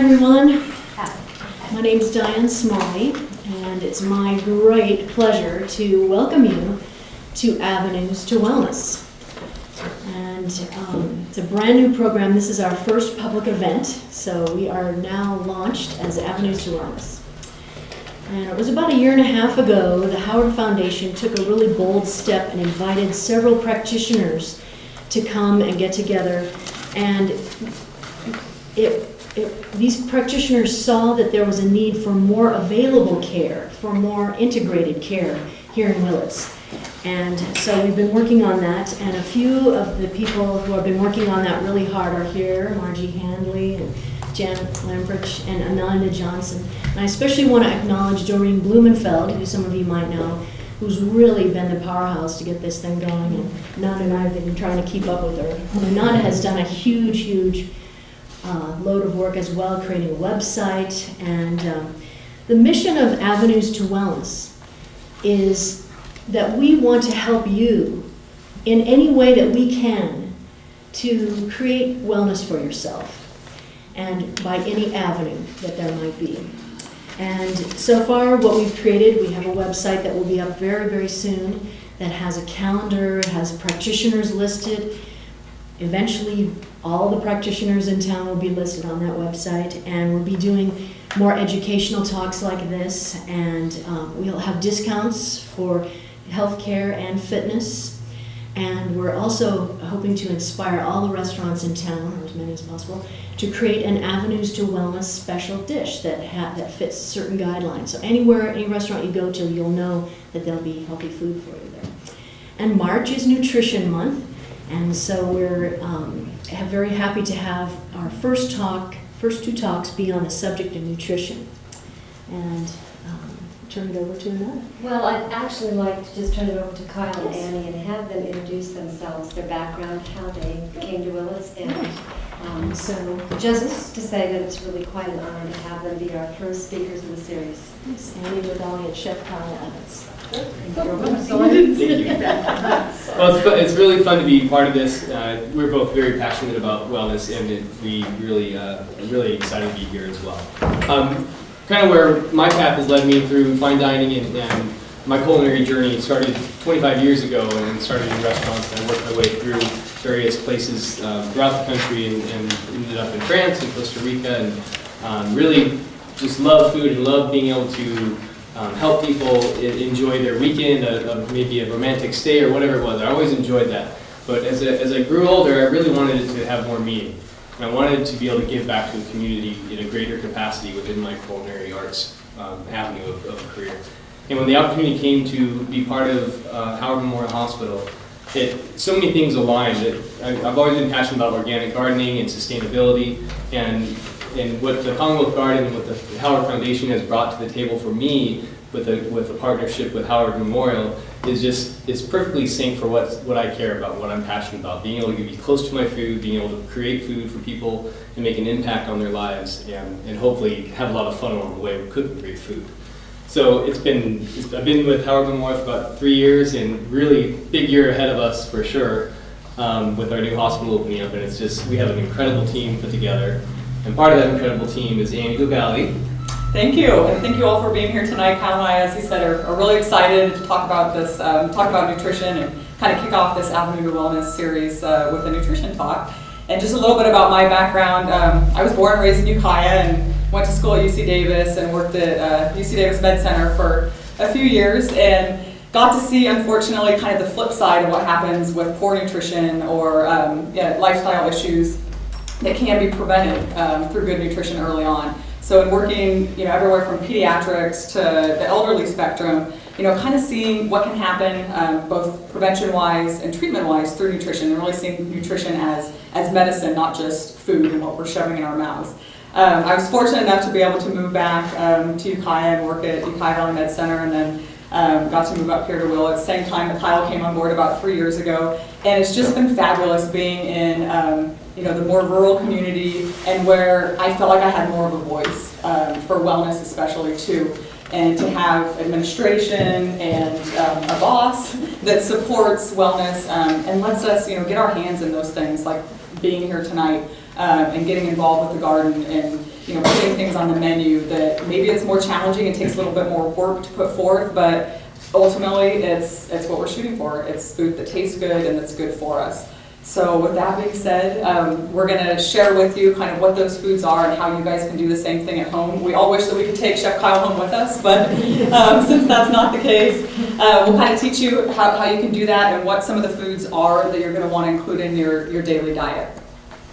everyone. My name is Diane Smalley, and it's my great pleasure to welcome you to Avenues to Wellness. And it's a brand new program. This is our first public event, so we are now launched as Avenues to Wellness. And it was about a year and a half ago, the Howard Foundation took a really bold step and invited several practitioners to come and get together. And these practitioners saw that there was a need for more available care, for more integrated care here in Willits. And so we've been working on that, and a few of the people who have been working on that really hard are here, Margie Handley and Janet Lamprich and Amanda Johnson. And I especially want to acknowledge Doreen Blumenfeld, who some of you might know, who's really been the powerhouse to get this thing going. And Nana and I have been trying to keep up with her. And Nana has done a huge load of work as well, creating a website. And the mission of Avenues to Wellness is that we want to help you in any way that we can to create wellness for yourself, and by any avenue that there might be. And so far what we've created, we have a website that will be up very soon that has a calendar, it has practitioners listed. Eventually all the practitioners in town will be listed on that website, and we'll be doing more educational talks like this, and we'll have discounts for healthcare and fitness. And we're also hoping to inspire all the restaurants in town, or as many as possible, to create an Avenues to Wellness special dish that fits certain guidelines. So anywhere, any restaurant you go to, you'll know that there'll be healthy food for you there. And March is Nutrition Month, and so we're very happy to have our first two talks be on the subject of nutrition. And turn it over to Annette. Well, I'd actually like to just turn it over to Kyle and Annie and have them introduce themselves, their background, how they came to Willits, and so just to say that it's really quite an honor to have them be our first speakers of the series. Yes, Annie Dogali and Chef Kyle Evans. Thank you. Well, it's really fun to be part of this. We're both very passionate about wellness, and we really excited to be here as well. Kind of where my path has led me through fine dining and my culinary journey started 25 years ago, and started in restaurants, and I worked my way through various places throughout the country, and ended up in France and Costa Rica, and really just love food and love being able to help people enjoy their weekend, maybe a romantic stay or whatever it was. I always enjoyed that. But as I grew older, I really wanted it to have more meaning. And I wanted to be able to give back to the community in a greater capacity within my culinary arts avenue of career. And when the opportunity came to be part of Howard Memorial Hospital, so many things aligned. I've always been passionate about organic gardening and sustainability, and what the Commonwealth Garden and what the Howard Foundation has brought to the table for me with the partnership with Howard Memorial is perfectly synced for what I care about, what I'm passionate about, being able to be close to my food, being able to create food for people and make an impact on their lives, and hopefully have a lot of fun along the way with cooking great food. So I've been with Howard Memorial for about 3 years, and really big year ahead of us for sure with our new hospital opening up, and we have an incredible team put together, and part of that incredible team is Annie Dogali. Thank you, and thank you all for being here tonight. Kyle and I, as he said, are really excited to talk about this, talk about nutrition, and kind of kick off this Avenue to Wellness series with a nutrition talk. And just a little bit about my background. I was born and raised in Ukiah, and went to school at UC Davis, and worked at UC Davis Med Center for a few years, and got to see, unfortunately, kind of the flip side of what happens with poor nutrition or lifestyle issues that can be prevented through good nutrition early on. So in working, everywhere from pediatrics to the elderly spectrum, kind of seeing what can happen both prevention-wise and treatment-wise through nutrition, and really seeing nutrition as medicine, not just food and what we're shoving in our mouths. I was fortunate enough to be able to move back to Ukiah and work at Ukiah Valley Med Center, and then got to move up here to Willits. Same time that Kyle came on board about 3 years ago, and it's just been fabulous being in the more rural community, and where I felt like I had more of a voice for wellness, especially too. and to have administration and a boss that supports wellness and lets us, get our hands in those things, like being here tonight and getting involved with the garden and, putting things on the menu that maybe it's more challenging and takes a little bit more work to put forth, but ultimately it's what we're shooting for. It's food that tastes good and that's good for us. So with that being said, we're going to share with you kind of what those foods are and how you guys can do the same thing at home. We all wish that we could take Chef Kyle home with us, but since that's not the case, we'll kind of teach you how you can do that and what some of the foods are that you're going to want to include in your daily diet.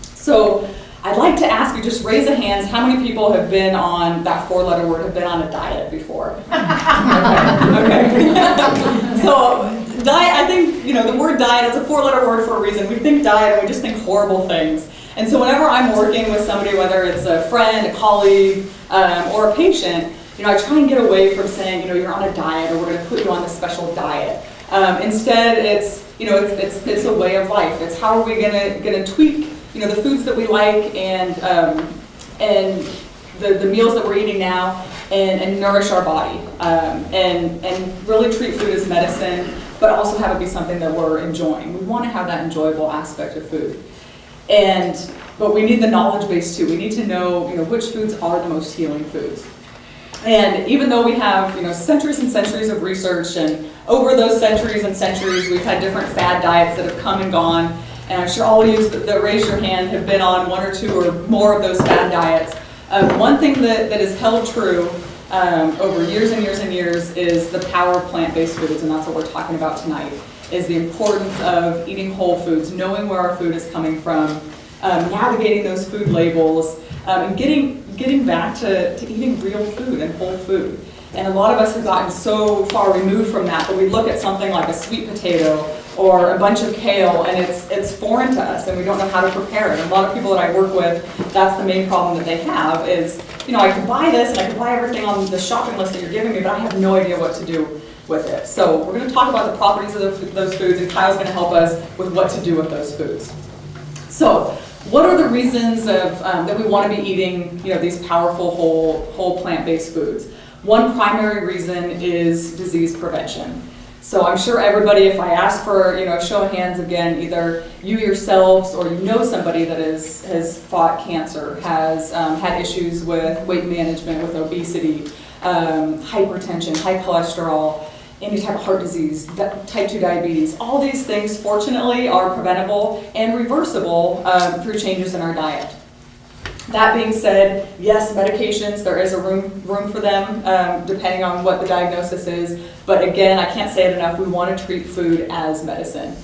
So I'd like to ask you, just raise of hands, how many people have been on that 4-letter word, have been on a diet before? Okay. So diet, I think, the word diet is a 4-letter word for a reason. We think diet and we just think horrible things. And so whenever I'm working with somebody, whether it's a friend, a colleague, or a patient, I try and get away from saying, you're on a diet or we're going to put you on this special diet. Instead, it's a way of life. It's how are we going to tweak the foods that we like and the meals that we're eating now and nourish our body and really treat food as medicine, but also have it be something that we're enjoying. We want to have that enjoyable aspect of food. But we need the knowledge base too. We need to know, which foods are the most healing foods. And even though we have, centuries and centuries of research, and over those centuries and centuries, we've had different fad diets that have come and gone. And I'm sure all of you that raise your hand have been on 1 or 2 or more of those fad diets. One thing that is held true over years and years and years is the power of plant-based foods, and that's what we're talking about tonight, is the importance of eating whole foods, knowing where our food is coming from, navigating those food labels, and getting back to eating real food and whole food. And a lot of us have gotten so far removed from that we look at something like a sweet potato or a bunch of kale and it's foreign to us and we don't know how to prepare it. And a lot of people that I work with, that's the main problem that they have is, I can buy this and I can buy everything on the shopping list that you're giving me, but I have no idea what to do with it. So we're going to talk about the properties of those foods, and Kyle's going to help us with what to do with those foods. So what are the reasons that we want to be eating these powerful whole plant-based foods? One primary reason is disease prevention. So I'm sure everybody, if I ask for a show of hands again, either you yourselves or somebody that has fought cancer, has had issues with weight management, with obesity, hypertension, high cholesterol, any type of heart disease, type 2 diabetes. All these things, fortunately, are preventable and reversible through changes in our diet. That being said, yes, medications, there is a room for them, depending on what the diagnosis is. But again, I can't say it enough, we want to treat food as medicine.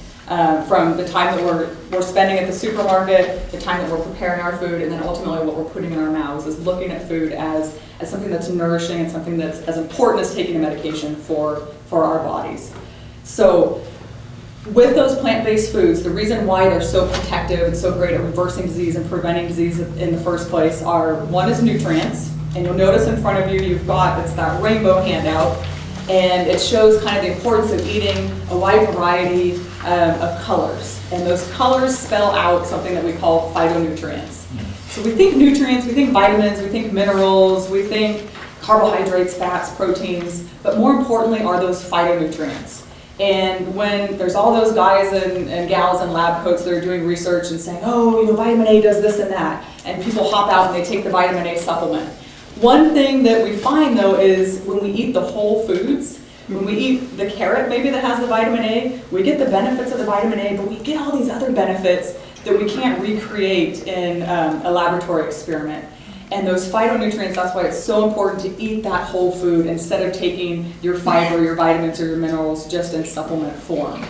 From the time that we're spending at the supermarket, the time that we're preparing our food, and then ultimately what we're putting in our mouths, is looking at food as something that's nourishing and something that's as important as taking a medication for our bodies. So with those plant-based foods, the reason why they're so protective and so great at reversing disease and preventing disease in the first place are, one is nutrients, and you'll notice in front of you, it's that rainbow handout, and it shows kind of the importance of eating a wide variety of colors. And those colors spell out something that we call phytonutrients. So we think nutrients, we think vitamins, we think minerals, we think carbohydrates, fats, proteins, but more importantly are those phytonutrients. And when there's all those guys and gals in lab coats that are doing research and saying, vitamin A does this and that, and people hop out and they take the vitamin A supplement. One thing that we find though is when we eat the whole foods, when we eat the carrot maybe that has the vitamin A, we get the benefits of the vitamin A, but we get all these other benefits that we can't recreate in a laboratory experiment. And those phytonutrients, that's why it's so important to eat that whole food instead of taking your fiber, your vitamins, or your minerals just in supplement form.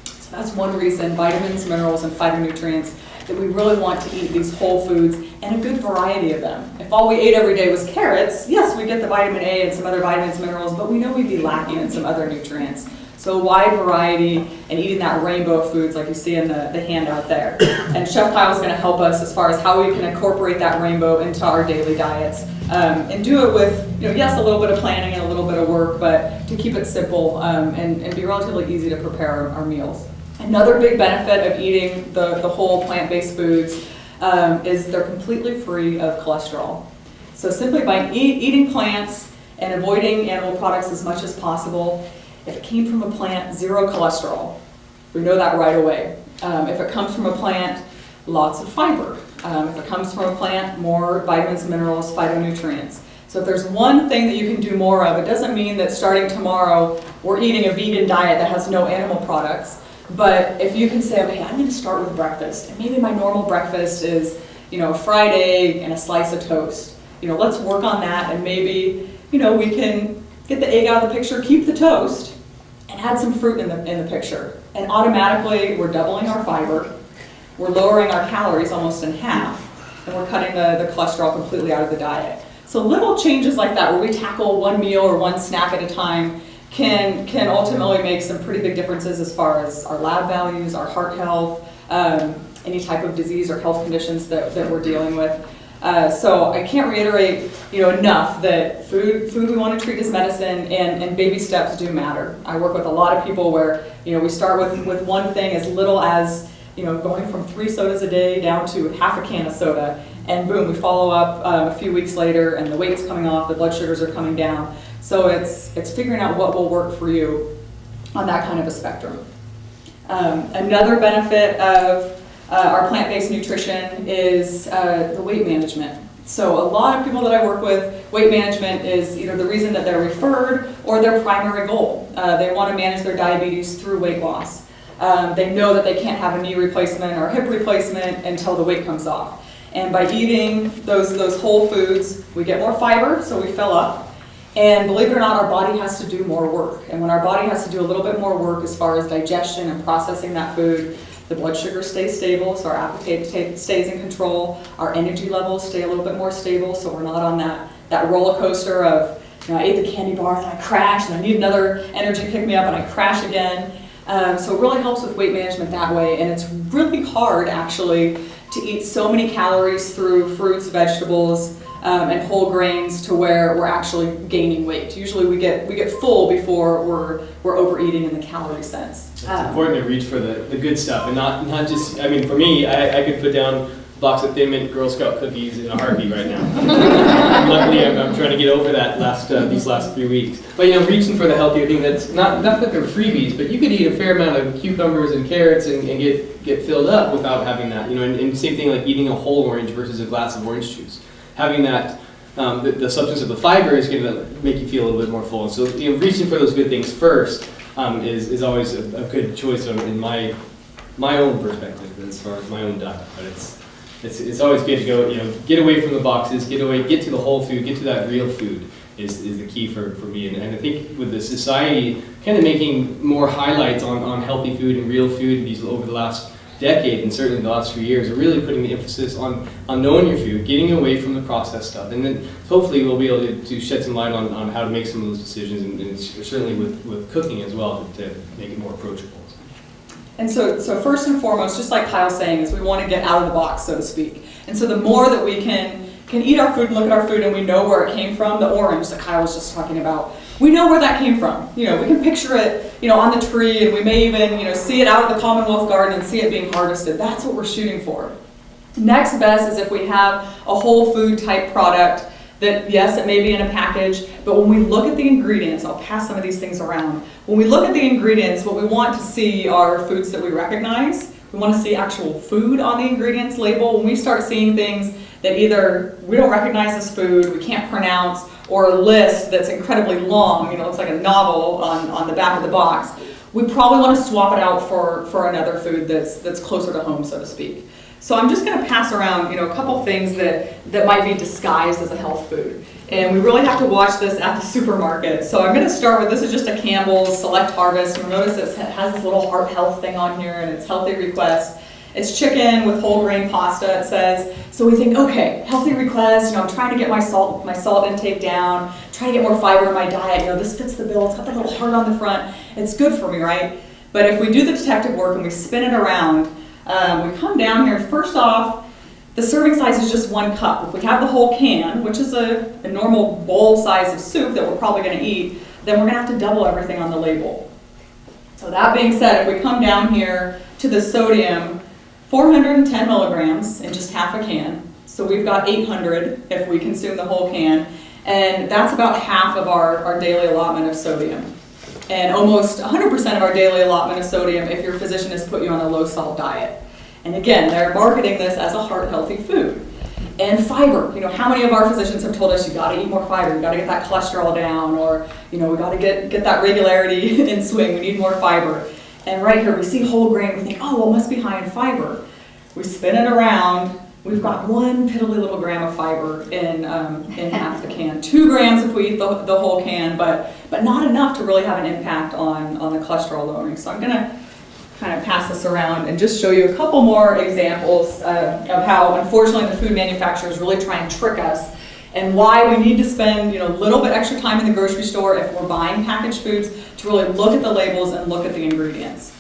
So that's one reason, vitamins, minerals, and phytonutrients, that we really want to eat these whole foods and a good variety of them. If all we ate every day was carrots, yes, we get the vitamin A and some other vitamins, minerals, but we know we'd be lacking in some other nutrients. So a wide variety and eating that rainbow of foods like you see in the handout there. And Chef Kyle is going to help us as far as how we can incorporate that rainbow into our daily diets. And do it with, yes, a little bit of planning and a little bit of work, but to keep it simple and be relatively easy to prepare our meals. Another big benefit of eating the whole plant-based foods is they're completely free of cholesterol. So simply by eating plants and avoiding animal products as much as possible. If it came from a plant, 0 cholesterol. We know that right away. If it comes from a plant, lots of fiber. If it comes from a plant, more vitamins, minerals, phytonutrients. So if there's one thing that you can do more of, it doesn't mean that starting tomorrow we're eating a vegan diet that has no animal products. But if you can say, okay, I'm going to start with breakfast, and maybe my normal breakfast is, a fried egg and a slice of toast. Let's work on that, and maybe, we can get the egg out of the picture, keep the toast, and add some fruit in the picture. And automatically, we're doubling our fiber, we're lowering our calories almost in half, and we're cutting the cholesterol completely out of the diet. So little changes like that, where we tackle one meal or one snack at a time, can ultimately make some pretty big differences as far as our lab values, our heart health, any type of disease or health conditions that we're dealing with. So I can't reiterate enough that food we want to treat as medicine, and baby steps do matter. I work with a lot of people where we start with one thing as little as going from 3 sodas a day down to half a can of soda, and boom, we follow up a few weeks later and the weight's coming off, the blood sugars are coming down. So it's figuring out what will work for you on that kind of a spectrum. Another benefit of our plant-based nutrition is the weight management. So a lot of people that I work with, weight management is either the reason that they're referred or their primary goal. They want to manage their diabetes through weight loss. They know that they can't have a knee replacement or hip replacement until the weight comes off. And by eating those whole foods, we get more fiber, so we fill up. And believe it or not, our body has to do more work. And when our body has to do a little bit more work as far as digestion and processing that food, the blood sugar stays stable, so our appetite stays in control. Our energy levels stay a little bit more stable, so we're not on that roller coaster of, I ate the candy bar and I crashed, and I need another energy pick-me-up and I crash again. So it really helps with weight management that way, and it's really hard actually to eat so many calories through fruits, vegetables, and whole grains to where we're actually gaining weight. Usually we get full before we're overeating in the calorie sense. It's important to reach for the good stuff, and not just, for me, I could put down a box of Thin Mint Girl Scout cookies in a heartbeat right now. Luckily, I'm trying to get over that these last 3 weeks. But reaching for the healthier thing, that's not that they're freebies, but you could eat a fair amount of cucumbers and carrots and get filled up without having that. And same thing like eating a whole orange versus a glass of orange juice. Having that, the substance of the fiber is going to make you feel a little bit more full. And so reaching for those good things first is always a good choice in my own perspective as far as my own diet. But it's always good to go, get away from the boxes, get to the whole food, get to that real food is the key for me. And I think with the society kind of making more highlights on healthy food and real food over the last decade, and certainly the last few years, are really putting the emphasis on knowing your food, getting away from the processed stuff, and then hopefully we'll be able to shed some light on how to make some of those decisions, and certainly with cooking as well, to make it more approachable. And so first and foremost, just like Kyle's saying, is we want to get out of the box, so to speak. And so the more that we can eat our food and look at our food and we know where it came from, the orange that Kyle was just talking about, we know where that came from. We can picture it, on the tree, and we may even, see it out of the Commonwealth Garden and see it being harvested. That's what we're shooting for. Next best is if we have a whole food type product that, yes, it may be in a package, but when we look at the ingredients, I'll pass some of these things around. When we look at the ingredients, what we want to see are foods that we recognize. We want to see actual food on the ingredients label. When we start seeing things that either we don't recognize as food, we can't pronounce, or a list that's incredibly long, it's like a novel on the back of the box, we probably want to swap it out for another food that's closer to home, so to speak. So I'm just going to pass around, a couple things that might be disguised as a health food. And we really have to watch this at the supermarket. So I'm going to start with, this is just a Campbell's Select Harvest. You'll notice it has this little heart health thing on here, and it's healthy request. It's chicken with whole grain pasta, it says. So we think, okay, healthy request, I'm trying to get my salt intake down, trying to get more fiber in my diet, this fits the bill, it's got that little heart on the front, it's good for me, right? But if we do the detective work and we spin it around, we come down here, first off, the serving size is just 1 cup. If we have the whole can, which is a normal bowl size of soup that we're probably gonna eat, then we're gonna have to double everything on the label. So that being said, if we come down here to the sodium, 410 milligrams in just half a can. So we've got 800 if we consume the whole can. And that's about half of our daily allotment of sodium. And almost 100% of our daily allotment of sodium if your physician has put you on a low-salt diet. And again, they're marketing this as a heart-healthy food. And fiber, how many of our physicians have told us you gotta eat more fiber, you gotta get that cholesterol down, or we gotta get that regularity in swing, we need more fiber. And right here, we see whole grain, we think, oh, well, it must be high in fiber. We spin it around, we've got 1 piddly little gram of fiber in half the can. 2 grams if we eat the whole can, but not enough to really have an impact on the cholesterol lowering. So I'm gonna kind of pass this around and just show you a couple more examples of how, unfortunately, the food manufacturers really try and trick us, and why we need to spend a little bit extra time in the grocery store if we're buying packaged foods to really look at the labels and look at the ingredients.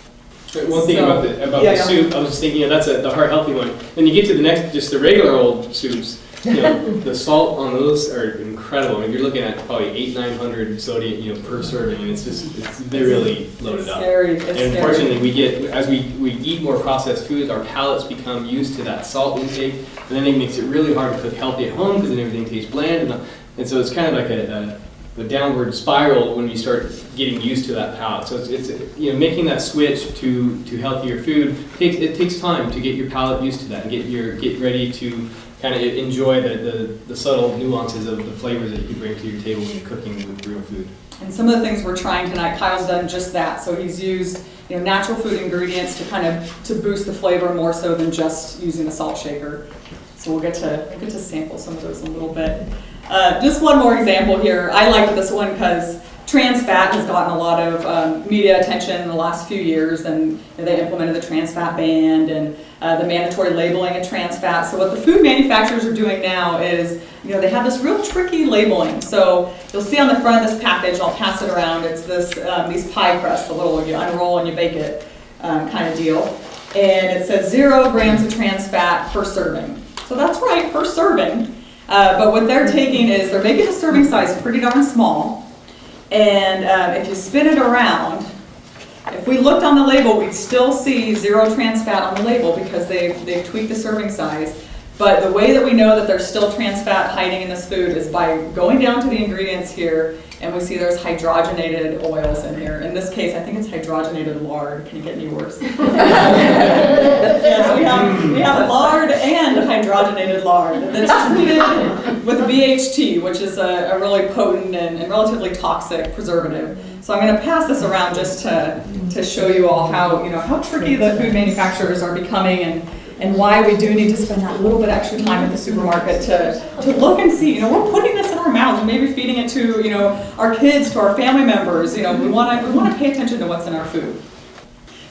One thing about the soup, I was just thinking, that's the heart healthy one. Then you get to the next, just the regular old soups. The salt on those are incredible. I mean, you're looking at probably 800-900 sodium, per serving, and they're really loaded up. Scary. And unfortunately, as we eat more processed foods, our palates become used to that salt intake, and then it makes it really hard to cook healthy at home because then everything tastes bland, and so it's kind of like a downward spiral when you start getting used to that palate. So it's making that switch to healthier food takes time to get your palate used to that and get ready to kind of enjoy the subtle nuances of the flavors that you can bring to your table when you're cooking with real food. And some of the things we're trying tonight, Kyle's done just that. So he's used natural food ingredients to boost the flavor more so than just using the salt shaker. So we'll get to sample some of those in a little bit. Just one more example here. I like this one because trans fat has gotten a lot of media attention in the last few years, and they implemented the trans fat ban and the mandatory labeling of trans fat. So what the food manufacturers are doing now is, they have this real tricky labeling. So you'll see on the front of this package, I'll pass it around, it's these pie crusts, the little, you unroll and you bake it kind of deal. And it says 0 grams of trans fat per serving. So that's right, per serving. But what they're taking is they're making the serving size pretty darn small. And if you spin it around, if we looked on the label, we'd still see 0 trans fat on the label because they've tweaked the serving size. But the way that we know that there's still trans fat hiding in this food is by going down to the ingredients here, and we see there's hydrogenated oils in here. In this case, I think it's hydrogenated lard. Can you get any worse? Yes, we have lard and hydrogenated lard that's treated with BHT, which is a really potent and relatively toxic preservative. So I'm going to pass this around just to show you all how tricky the food manufacturers are becoming, and why we do need to spend that little bit extra time at the supermarket to look and see, we're putting this in our mouths, and maybe feeding it to, our kids, to our family members. We want to pay attention to what's in our food.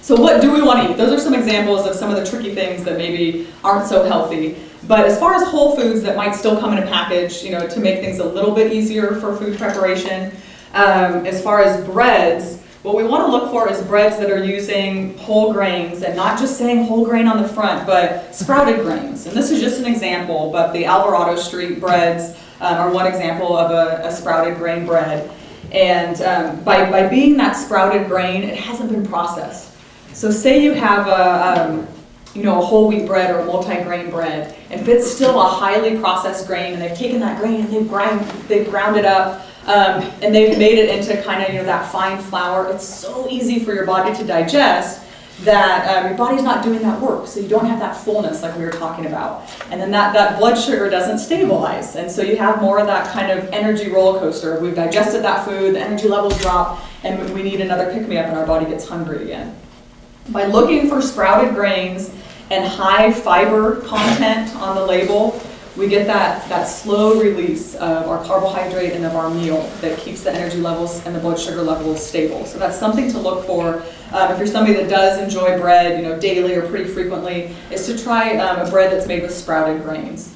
So what do we want to eat? Those are some examples of some of the tricky things that maybe aren't so healthy. But as far as whole foods that might still come in a package, to make things a little bit easier for food preparation, as far as breads, what we want to look for is breads that are using whole grains, and not just saying whole grain on the front, but sprouted grains. And this is just an example, but the Alvarado Street breads are one example of a sprouted grain bread. And by being that sprouted grain, it hasn't been processed. So say you have a whole wheat bread or a multi-grain bread, if it's still a highly processed grain, and they've taken that grain and they've ground it up, and they've made it into kind of that fine flour, it's so easy for your body to digest that your body's not doing that work, so you don't have that fullness like we were talking about. And then that blood sugar doesn't stabilize, and so you have more of that kind of energy roller coaster. We've digested that food, the energy levels drop, and we need another pick-me-up, and our body gets hungry again. By looking for sprouted grains and high fiber content on the label, we get that slow release of our carbohydrate and of our meal that keeps the energy levels and the blood sugar levels stable. So that's something to look for. If you're somebody that does enjoy bread, daily or pretty frequently, is to try a bread that's made with sprouted grains.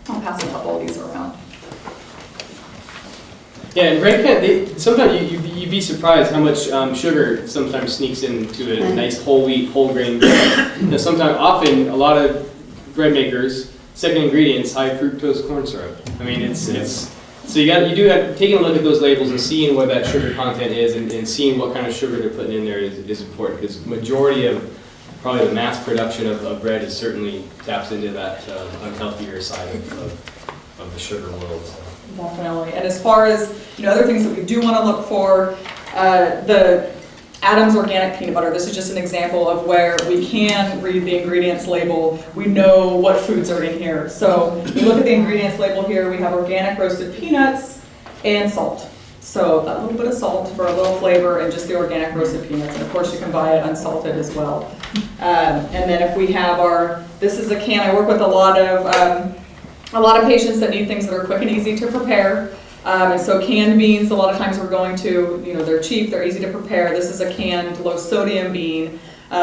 I'll pass a couple of these around. Yeah, and bread sometimes you'd be surprised how much sugar sometimes sneaks into a nice whole wheat, whole grain bread. Often, a lot of bread makers, second ingredients, high fructose corn syrup. I mean, so you do have taking a look at those labels and seeing what that sugar content is, and seeing what kind of sugar they're putting in there is important, because majority of probably the mass production of bread is certainly taps into that unhealthier side of the sugar world. So. Definitely. And as far as other things that we do want to look for, the Adams Organic Peanut Butter. This is just an example of where we can read the ingredients label. We know what foods are in here. So you look at the ingredients label here, we have organic roasted peanuts and salt. So a little bit of salt for a little flavor and just the organic roasted peanuts. And of course you can buy it unsalted as well. And then if we have this is a can, I work with a lot of patients that need things that are quick and easy to prepare. And so canned beans, a lot of times we're going to, they're cheap, they're easy to prepare. This is a canned low sodium bean.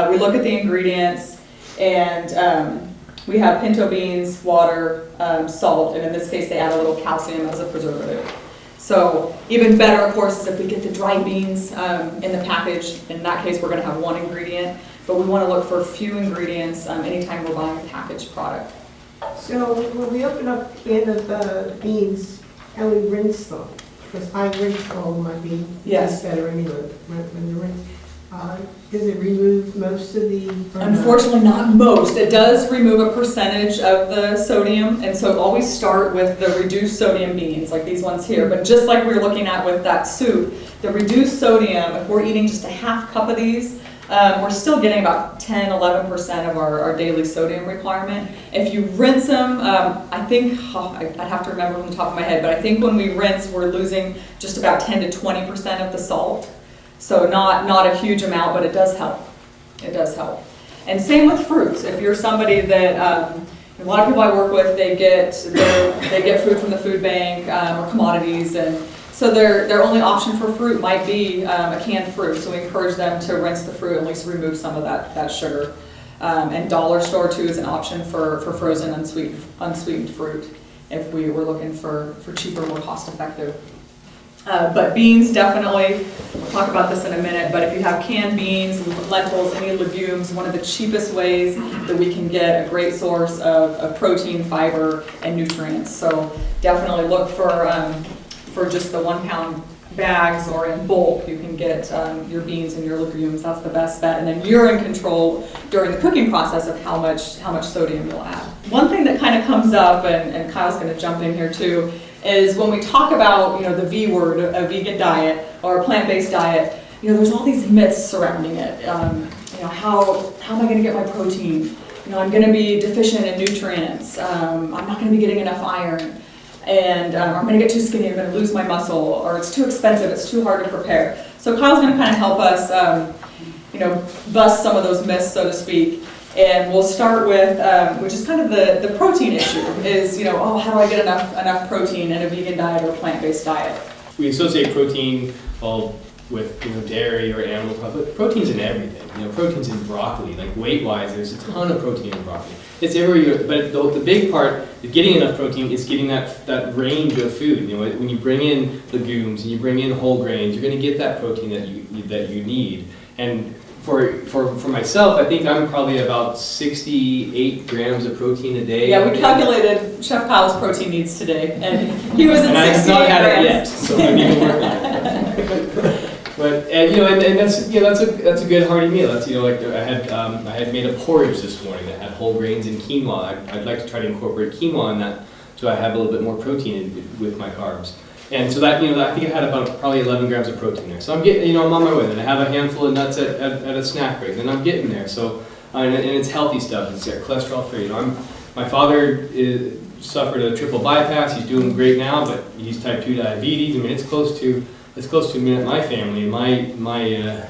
We look at the ingredients and we have pinto beans, water, salt, and in this case they add a little calcium as a preservative. So even better, of course, is if we get the dried beans in the package. In that case, we're going to have one ingredient, but we want to look for few ingredients anytime we're buying a packaged product. So when we open up a can of beans and we rinse them, because I rinse all my beans, Yes. it's better anyway when they're rinsed. Does it remove most of the? Unfortunately, not most. It does remove a percentage of the sodium, and so always start with the reduced sodium beans, like these ones here. But just like we were looking at with that soup, the reduced sodium, if we're eating just a half cup of these, we're still getting about 10-11% of our daily sodium requirement. If you rinse them, I think, I'd have to remember from the top of my head, but I think when we rinse, we're losing just about 10 to 20% of the salt. So not a huge amount, but it does help. It does help. And same with fruits. If you're somebody that, a lot of people I work with, they get food from the food bank or commodities, and so their only option for fruit might be a canned fruit. So we encourage them to rinse the fruit, at least remove some of that sugar. And dollar store too is an option for frozen unsweetened fruit if we were looking for cheaper, more cost effective. But beans, definitely, we'll talk about this in a minute, but if you have canned beans, lentils, any legumes, one of the cheapest ways that we can get a great source of protein, fiber, and nutrients. So definitely look for just the 1 pound bags, or in bulk, you can get your beans and your legumes. That's the best bet. And then you're in control during the cooking process of how much sodium you'll add. One thing that kind of comes up, and Kyle's going to jump in here too, is when we talk about the V word, a vegan diet or a plant-based diet, there's all these myths surrounding it. How am I going to get my protein? I'm going to be deficient in nutrients. I'm not going to be getting enough iron. And I'm going to get too skinny, I'm going to lose my muscle, or it's too expensive, it's too hard to prepare. So Kyle's going to kind of help us, bust some of those myths, so to speak. And we'll start with, which is kind of the protein issue, is, how do I get enough protein in a vegan diet or a plant-based diet? We associate protein, with dairy or animal products, but protein's in everything. Protein's in broccoli. Like weight-wise, there's a ton of protein in broccoli. It's everywhere, but the big part of getting enough protein is getting that range of food. When you bring in legumes and you bring in whole grains, you're going to get that protein that you need. And for myself, I think I'm probably about 68 grams of protein a day. Yeah, we calculated Chef Kyle's protein needs today, and he was at 68 grams. And I have not had it yet, so I need to work on it. But and that's a good hearty meal. That's I had made a porridge this morning that had whole grains and quinoa. I'd like to try to incorporate quinoa in that, so I have a little bit more protein with my carbs. And so that I think I had about probably 11 grams of protein there. So I'm getting I'm on my way. Then I have a handful of nuts at a snack break. Then I'm getting there. So and it's healthy stuff. It's cholesterol free. My father suffered a triple bypass. He's doing great now, but he's type 2 diabetes. I mean, it's close to my family and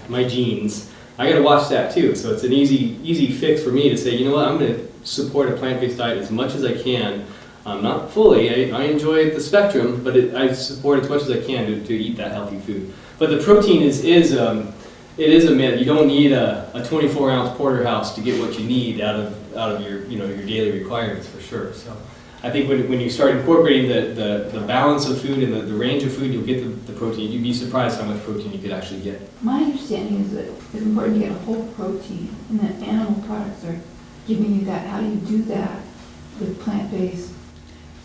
my genes. I got to watch that too. So it's an easy fix for me to say, I'm going to support a plant-based diet as much as I can. Not fully. I enjoy the spectrum, but I support as much as I can to eat that healthy food. But the protein is a myth. You don't need a 24-ounce porterhouse to get what you need out of your your daily requirements for sure. So I think when you start incorporating the balance of food and the range of food, you'll get the protein. You'd be surprised how much protein you could actually get. My understanding is that it's important to get a whole protein, and that animal products are giving you that. How do you do that with plant-based?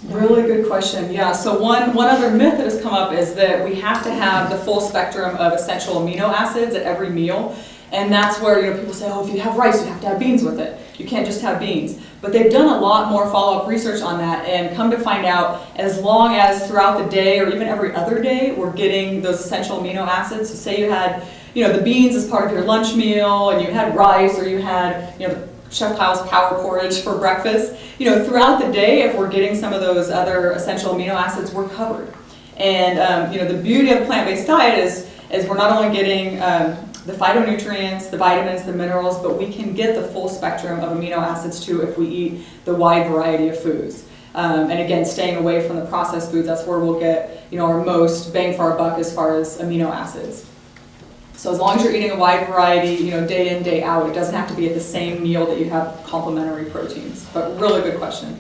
Really good question. Yeah, so one other myth that has come up is that we have to have the full spectrum of essential amino acids at every meal. And that's where, you know, people say, oh, if you have rice, you have to have beans with it. You can't just have beans. But they've done a lot more follow-up research on that and come to find out as long as throughout the day or even every other day we're getting those essential amino acids. So say you had, you know, the beans as part of your lunch meal and you had rice or you had, you know, Chef Kyle's power porridge for breakfast. You know, throughout the day, if we're getting some of those other essential amino acids, we're covered. And, you know, the beauty of a plant-based diet is we're not only getting the phytonutrients, the vitamins, the minerals, but we can get the full spectrum of amino acids too if we eat the wide variety of foods. And again, staying away from the processed foods, that's where we'll get, you know, our most bang for our buck as far as amino acids. So as long as you're eating a wide variety, you know, day in, day out, it doesn't have to be at the same meal that you have complementary proteins. But really good question.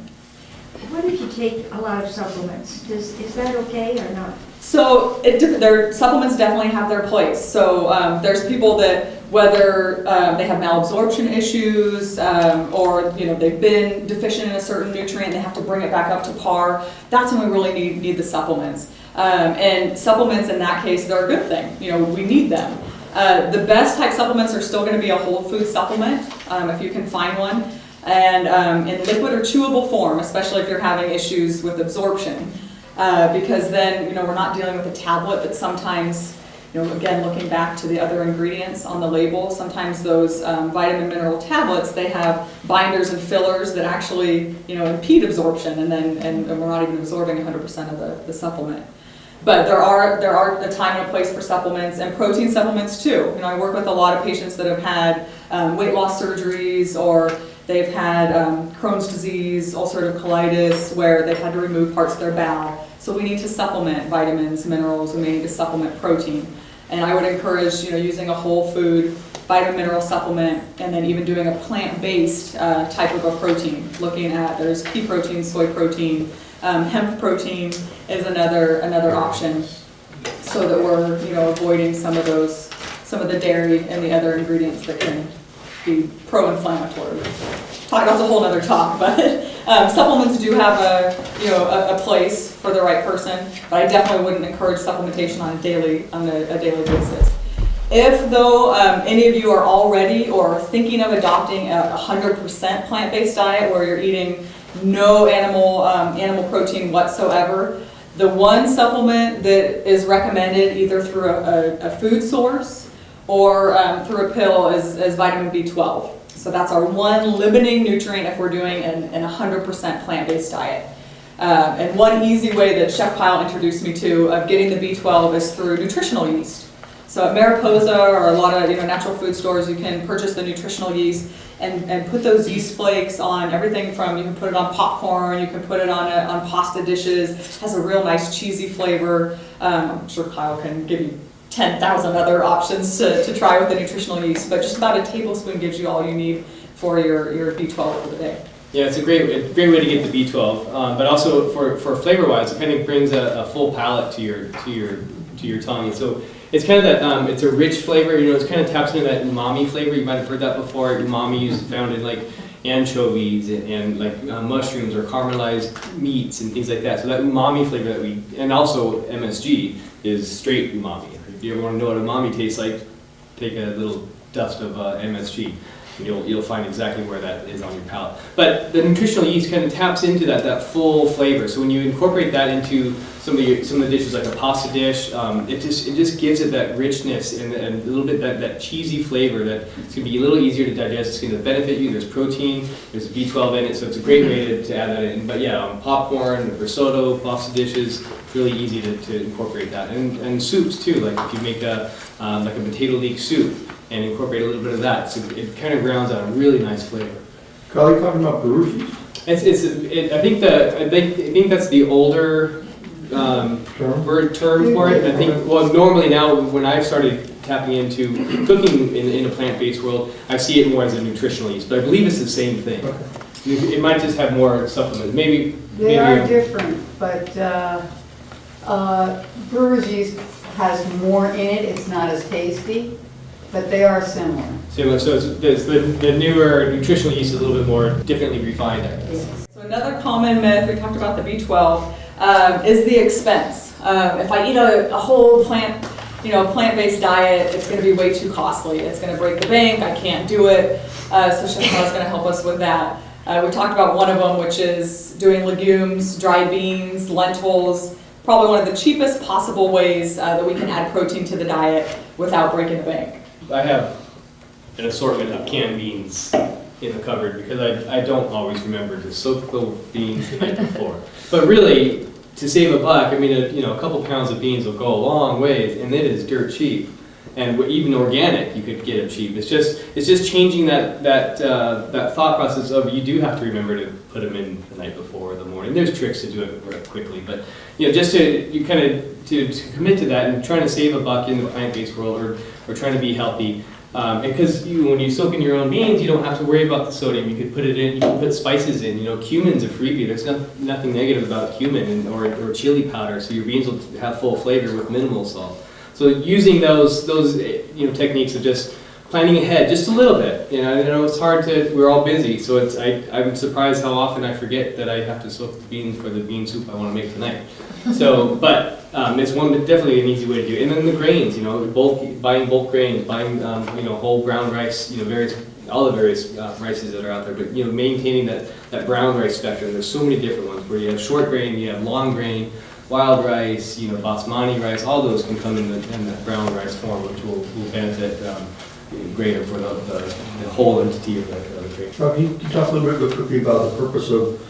What if you take a lot of supplements? Is that okay or not? So their supplements definitely have their place. So there's people that whether they have malabsorption issues or you know they've been deficient in a certain nutrient, they have to bring it back up to par. That's when we really need the supplements. And supplements in that case, they're a good thing. You know, we need them. The best type supplements are still going to be a whole food supplement if you can find one, and in liquid or chewable form, especially if you're having issues with absorption. Because then, you know, we're not dealing with a tablet, but sometimes, you know, again, looking back to the other ingredients on the label, sometimes those vitamin mineral tablets, they have binders and fillers that actually, you know, impede absorption, and we're not even absorbing 100% of the supplement. But there are a time and a place for supplements, and protein supplements too. You know, I work with a lot of patients that have had weight loss surgeries, or they've had Crohn's disease, ulcerative colitis, where they've had to remove parts of their bowel. So we need to supplement vitamins, minerals, we may need to supplement protein. And I would encourage, you know, using a whole food vitamin mineral supplement, and then even doing a plant-based type of a protein. Looking at, there's pea protein, soy protein, hemp protein is another option, so that we're, you know, avoiding some of the dairy and the other ingredients that can be pro-inflammatory. That's a whole other talk, but supplements do have a place for the right person, but I definitely wouldn't encourage supplementation on a daily basis. If though any of you are already or thinking of adopting a 100% plant-based diet where you're eating no animal protein whatsoever, the one supplement that is recommended either through a food source or through a pill is vitamin B12. So that's our one limiting nutrient if we're doing an 100% plant-based diet. And one easy way that Chef Kyle introduced me to of getting the B12 is through nutritional yeast. So at Mariposa or a lot of natural food stores, you can purchase the nutritional yeast and put those yeast flakes on everything from, you can put it on popcorn, you can put it on pasta dishes. It has a real nice cheesy flavor. I'm sure Kyle can give you 10,000 other options to try with the nutritional yeast, but just about a tablespoon gives you all you need for your B12 for the day. Yeah, it's a great way to get the B12, but also for flavor-wise, it kind of brings a full palate to your tongue. So it's kind of that it's a rich flavor. You know, it's kind of taps into that umami flavor. You might have heard that before. Umami is found in like anchovies and like mushrooms or caramelized meats and things like that. So that umami flavor and also MSG is straight umami. If you ever want to know what umami tastes like, take a little dust of MSG. And you'll find exactly where that is on your palate. But the nutritional yeast kind of taps into that full flavor. So when you incorporate that into some of the dishes, like a pasta dish, it just gives it that richness and a little bit that cheesy flavor that it's going to be a little easier to digest. It's going to benefit you. There's protein, there's B12 in it, so it's a great way to add that in. But yeah, popcorn, risotto, pasta dishes, really easy to incorporate that. And soups too, like if you make a potato leek soup, and incorporate a little bit of that, so it kind of grounds out a really nice flavor. Kyle, you talking about brewer's yeast? I think that's the older term for it. I think normally now when I've started tapping into cooking in a plant-based world, I see it more as a nutritional yeast, but I believe it's the same thing. Okay. It might just have more supplements. They are different, but brewer's yeast has more in it. It's not as tasty. But they are similar. Similar, so the newer nutritional yeast is a little bit more differently refined, I guess. Yes. So another common myth, we talked about the B12, is the expense. If I eat a whole plant a plant-based diet, it's going to be way too costly. It's going to break the bank. I can't do it. So Chef Paul's going to help us with that. We talked about one of them, which is doing legumes, dried beans, lentils, probably one of the cheapest possible ways that we can add protein to the diet without breaking the bank. I have an assortment of canned beans in the cupboard because I don't always remember to soak the beans the night before. But really, to save a buck, I mean, a couple pounds of beans will go a long ways, and it is dirt cheap. And even organic, you could get them cheap. It's just changing that thought process of you do have to remember to put them in the night before or the morning. There's tricks to do it quickly, but just to commit to that and trying to save a buck in the plant-based world or trying to be healthy. Because when you soak in your own beans, you don't have to worry about the sodium. You could put it in. You can put spices in. Cumin's a freebie. There's nothing negative about cumin or chili powder. So your beans will have full flavor with minimal salt. So using those techniques of just planning ahead just a little bit. I know it's hard to. We're all busy, so I'm surprised how often I forget that I have to soak the beans for the bean soup I want to make tonight. So, but it's definitely an easy way to do it. And then the grains, buying bulk grains, buying whole brown rice, all the various rices that are out there. But maintaining that brown rice spectrum. There's so many different ones where you have short grain, you have long grain. Wild rice, basmati rice, all those can come in the brown rice form, which will benefit greater for the whole entity of the grain. Can you talk a little bit quickly about the purpose of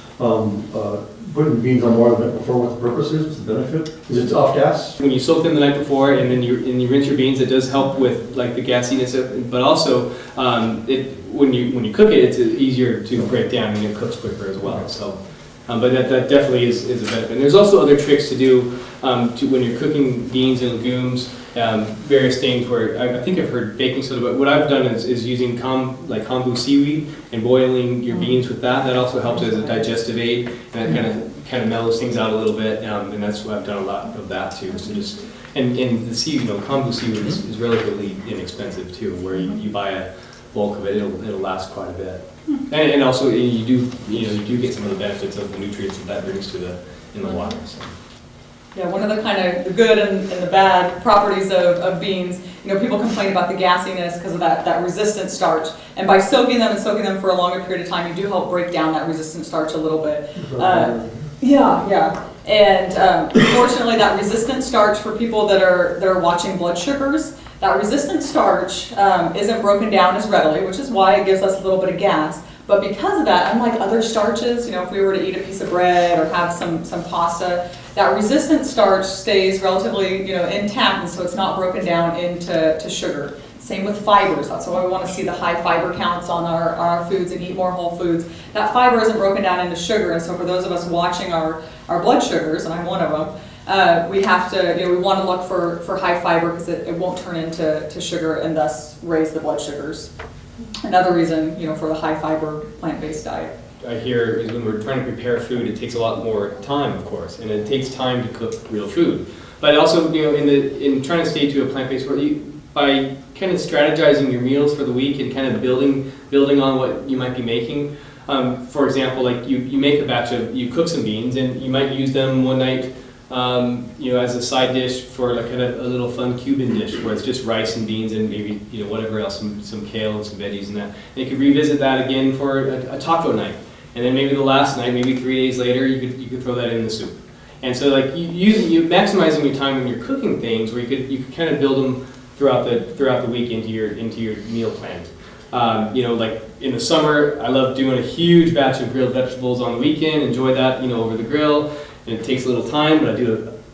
putting beans on water the night before? What the purpose is? What's the benefit? Is it off gas? When you soak them the night before and then you rinse your beans, it does help with like the gassiness, but also when you cook it, it's easier to break down and it cooks quicker as well. So. But that definitely is a benefit. And there's also other tricks to do when you're cooking beans and legumes, various things where I think I've heard baking soda, but what I've done is using kombu seaweed and boiling your beans with that. That also helps as a digestive aid, and it kind of mellows things out a little bit. And that's what I've done a lot of that too. So and the seaweed, kombu seaweed is relatively inexpensive too. Where you buy a bulk of it, it'll last quite a bit. And also you do get some of the benefits of the nutrients that brings in the water. So. Yeah, one of the kind of the good and the bad properties of beans, people complain about the gassiness because of that resistant starch. And by soaking them for a longer period of time, you do help break down that resistant starch a little bit. Yeah. And unfortunately, that resistant starch for people that are watching blood sugars, that resistant starch isn't broken down as readily, which is why it gives us a little bit of gas. But because of that, unlike other starches, if we were to eat a piece of bread or have some pasta, that resistant starch stays relatively intact, and so it's not broken down into sugar. Same with fibers. That's why we want to see the high fiber counts on our foods and eat more whole foods. That fiber isn't broken down into sugar, and so for those of us watching our blood sugars, and I'm one of them, we have to, we want to look for high fiber because it won't turn into sugar and thus raise the blood sugars. Another reason, for the high fiber plant-based diet. I hear is when we're trying to prepare food, it takes a lot more time, of course, and it takes time to cook real food. But also, in trying to stay to a plant-based world, by kind of strategizing your meals for the week and kind of building on what you might be making. For example, like you make a batch you cook some beans and you might use them one night, as a side dish for like a little fun Cuban dish where it's just rice and beans and maybe whatever else, some kale and some veggies and that. And you could revisit that again for a taco night, and then maybe the last night, maybe 3 days later, you could throw that in the soup. And so like you maximizing your time when you're cooking things where you could kind of build them throughout the week into your meal plan. Like in the summer, I love doing a huge batch of grilled vegetables on the weekend. Enjoy that, over the grill. And it takes a little time, but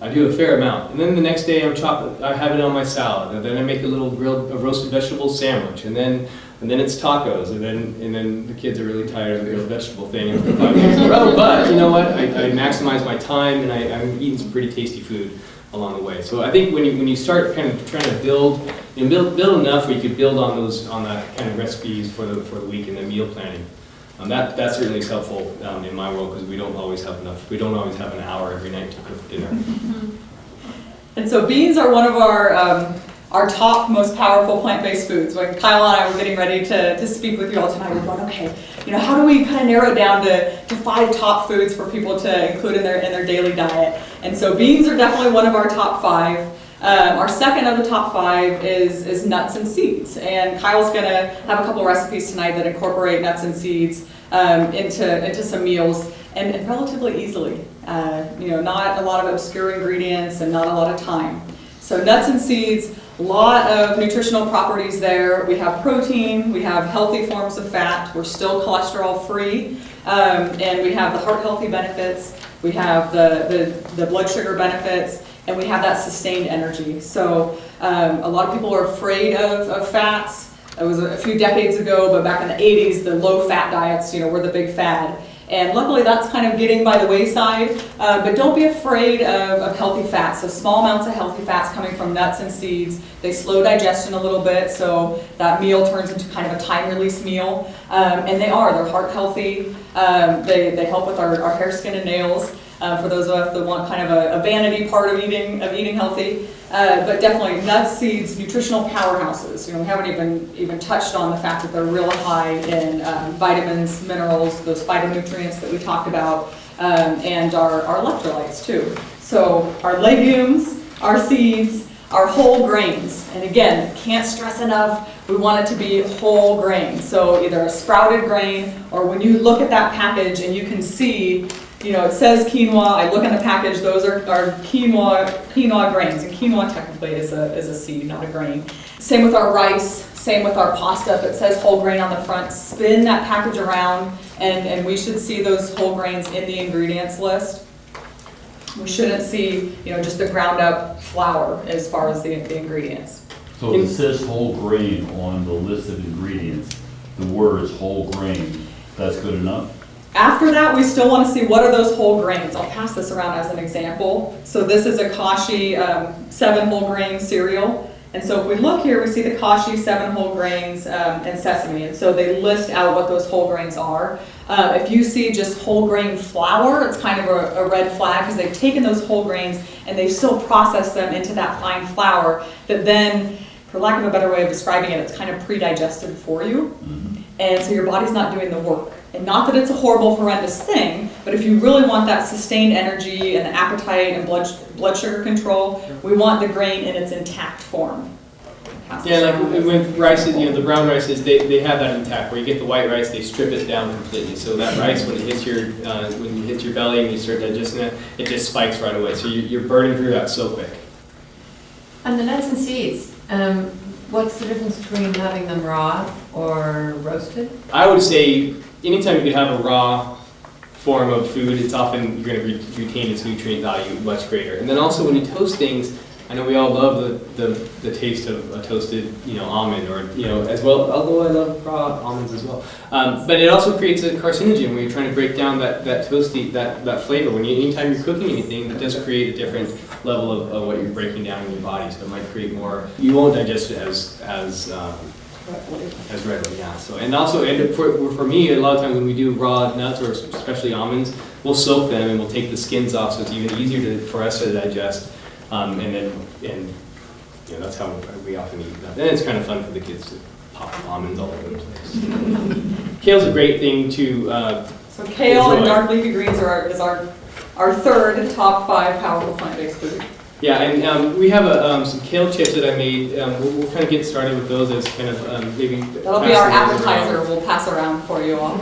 I do a fair amount. And then the next day, I have it on my salad. And then I make a roasted vegetable sandwich. And then it's tacos. And then the kids are really tired of the grilled vegetable thing after 5 days in a row. But you know what? I maximize my time, and I'm eating some pretty tasty food along the way. So I think when you start kind of trying to build enough where you could build on that kind of recipes for the week and the meal planning. That certainly is helpful in my world because we don't always have enough. We don't always have an hour every night to cook dinner. And so beans are one of our top most powerful plant-based foods. When Kyle and I were getting ready to speak with you all tonight, we were going, okay, how do we kind of narrow it down to 5 top foods for people to include in their daily diet? And so beans are definitely one of our top 5. Our second of the top 5 is nuts and seeds. And Kyle's gonna have a couple recipes tonight that incorporate nuts and seeds into some meals and relatively easily. Not a lot of obscure ingredients and not a lot of time. So nuts and seeds, a lot of nutritional properties there. We have protein, we have healthy forms of fat, we're still cholesterol free, and we have the heart healthy benefits, we have the blood sugar benefits, and we have that sustained energy. So a lot of people are afraid of fats. It was a few decades ago, but back in the 80s, the low fat diets, were the big fad. And luckily that's kind of getting by the wayside, but don't be afraid of healthy fats. So small amounts of healthy fats coming from nuts and seeds. They slow digestion a little bit, so that meal turns into kind of a time release meal. And they're heart healthy. They help with our hair, skin, and nails. For those of us that want kind of a vanity part of eating healthy. But definitely nuts, seeds, nutritional powerhouses. We haven't even touched on the fact that they're real high in vitamins, minerals, those phytonutrients that we talked about, and our electrolytes too. So our legumes, our seeds, our whole grains. And again, can't stress enough, we want it to be whole grain. So either a sprouted grain, or when you look at that package and you can see, it says quinoa. I look in the package; those are quinoa grains, and quinoa technically is a seed, not a grain. Same with our rice. Same with our pasta. If it says whole grain on the front, spin that package around, and we should see those whole grains in the ingredients list. We shouldn't see, just the ground up flour as far as the ingredients. So if it says whole grain on the list of ingredients, the words whole grain, that's good enough? After that, we still want to see what are those whole grains. I'll pass this around as an example. So this is a Kashi 7 whole grain cereal. And so if we look here, we see the Kashi 7 whole grains and sesame. And so they list out what those whole grains are. If you see just whole grain flour, it's kind of a red flag because they've taken those whole grains and they've still processed them into that fine flour that then, for lack of a better way of describing it, it's kind of pre-digested for you. And so your body's not doing the work. And not that it's a horrible, horrendous thing, but if you really want that sustained energy and appetite and blood sugar control, we want the grain in its intact form. Yeah, like with rices, the brown rices, they have that intact. Where you get the white rice, they strip it down completely. So that rice, when it hits your belly and you start digesting it just spikes right away. So you're burning through that so quick. On the nuts and seeds, what's the difference between having them raw or roasted? I would say anytime you can have a raw form of food, it's often you're going to retain its nutrient value much greater. And then also when you toast things, I know we all love the taste of a toasted almond or as well. Although I love raw almonds as well, but it also creates a carcinogen when you're trying to break down that toasty that flavor. Anytime you're cooking anything, that does create a different level of what you're breaking down in your body. So it might create more. You won't digest it as readily, yeah. So and also for me, a lot of times when we do raw nuts or especially almonds, we'll soak them and we'll take the skins off, so it's even easier for us to digest. And that's how we often eat that. And it's kind of fun for the kids to pop almonds all over the place. Kale's a great thing to. So kale and dark leafy greens is our third top 5 powerful plant-based food. Yeah, and we have some kale chips that I made. We'll kind of get started with those as kind of maybe. That'll be our appetizer. We'll pass around for you all.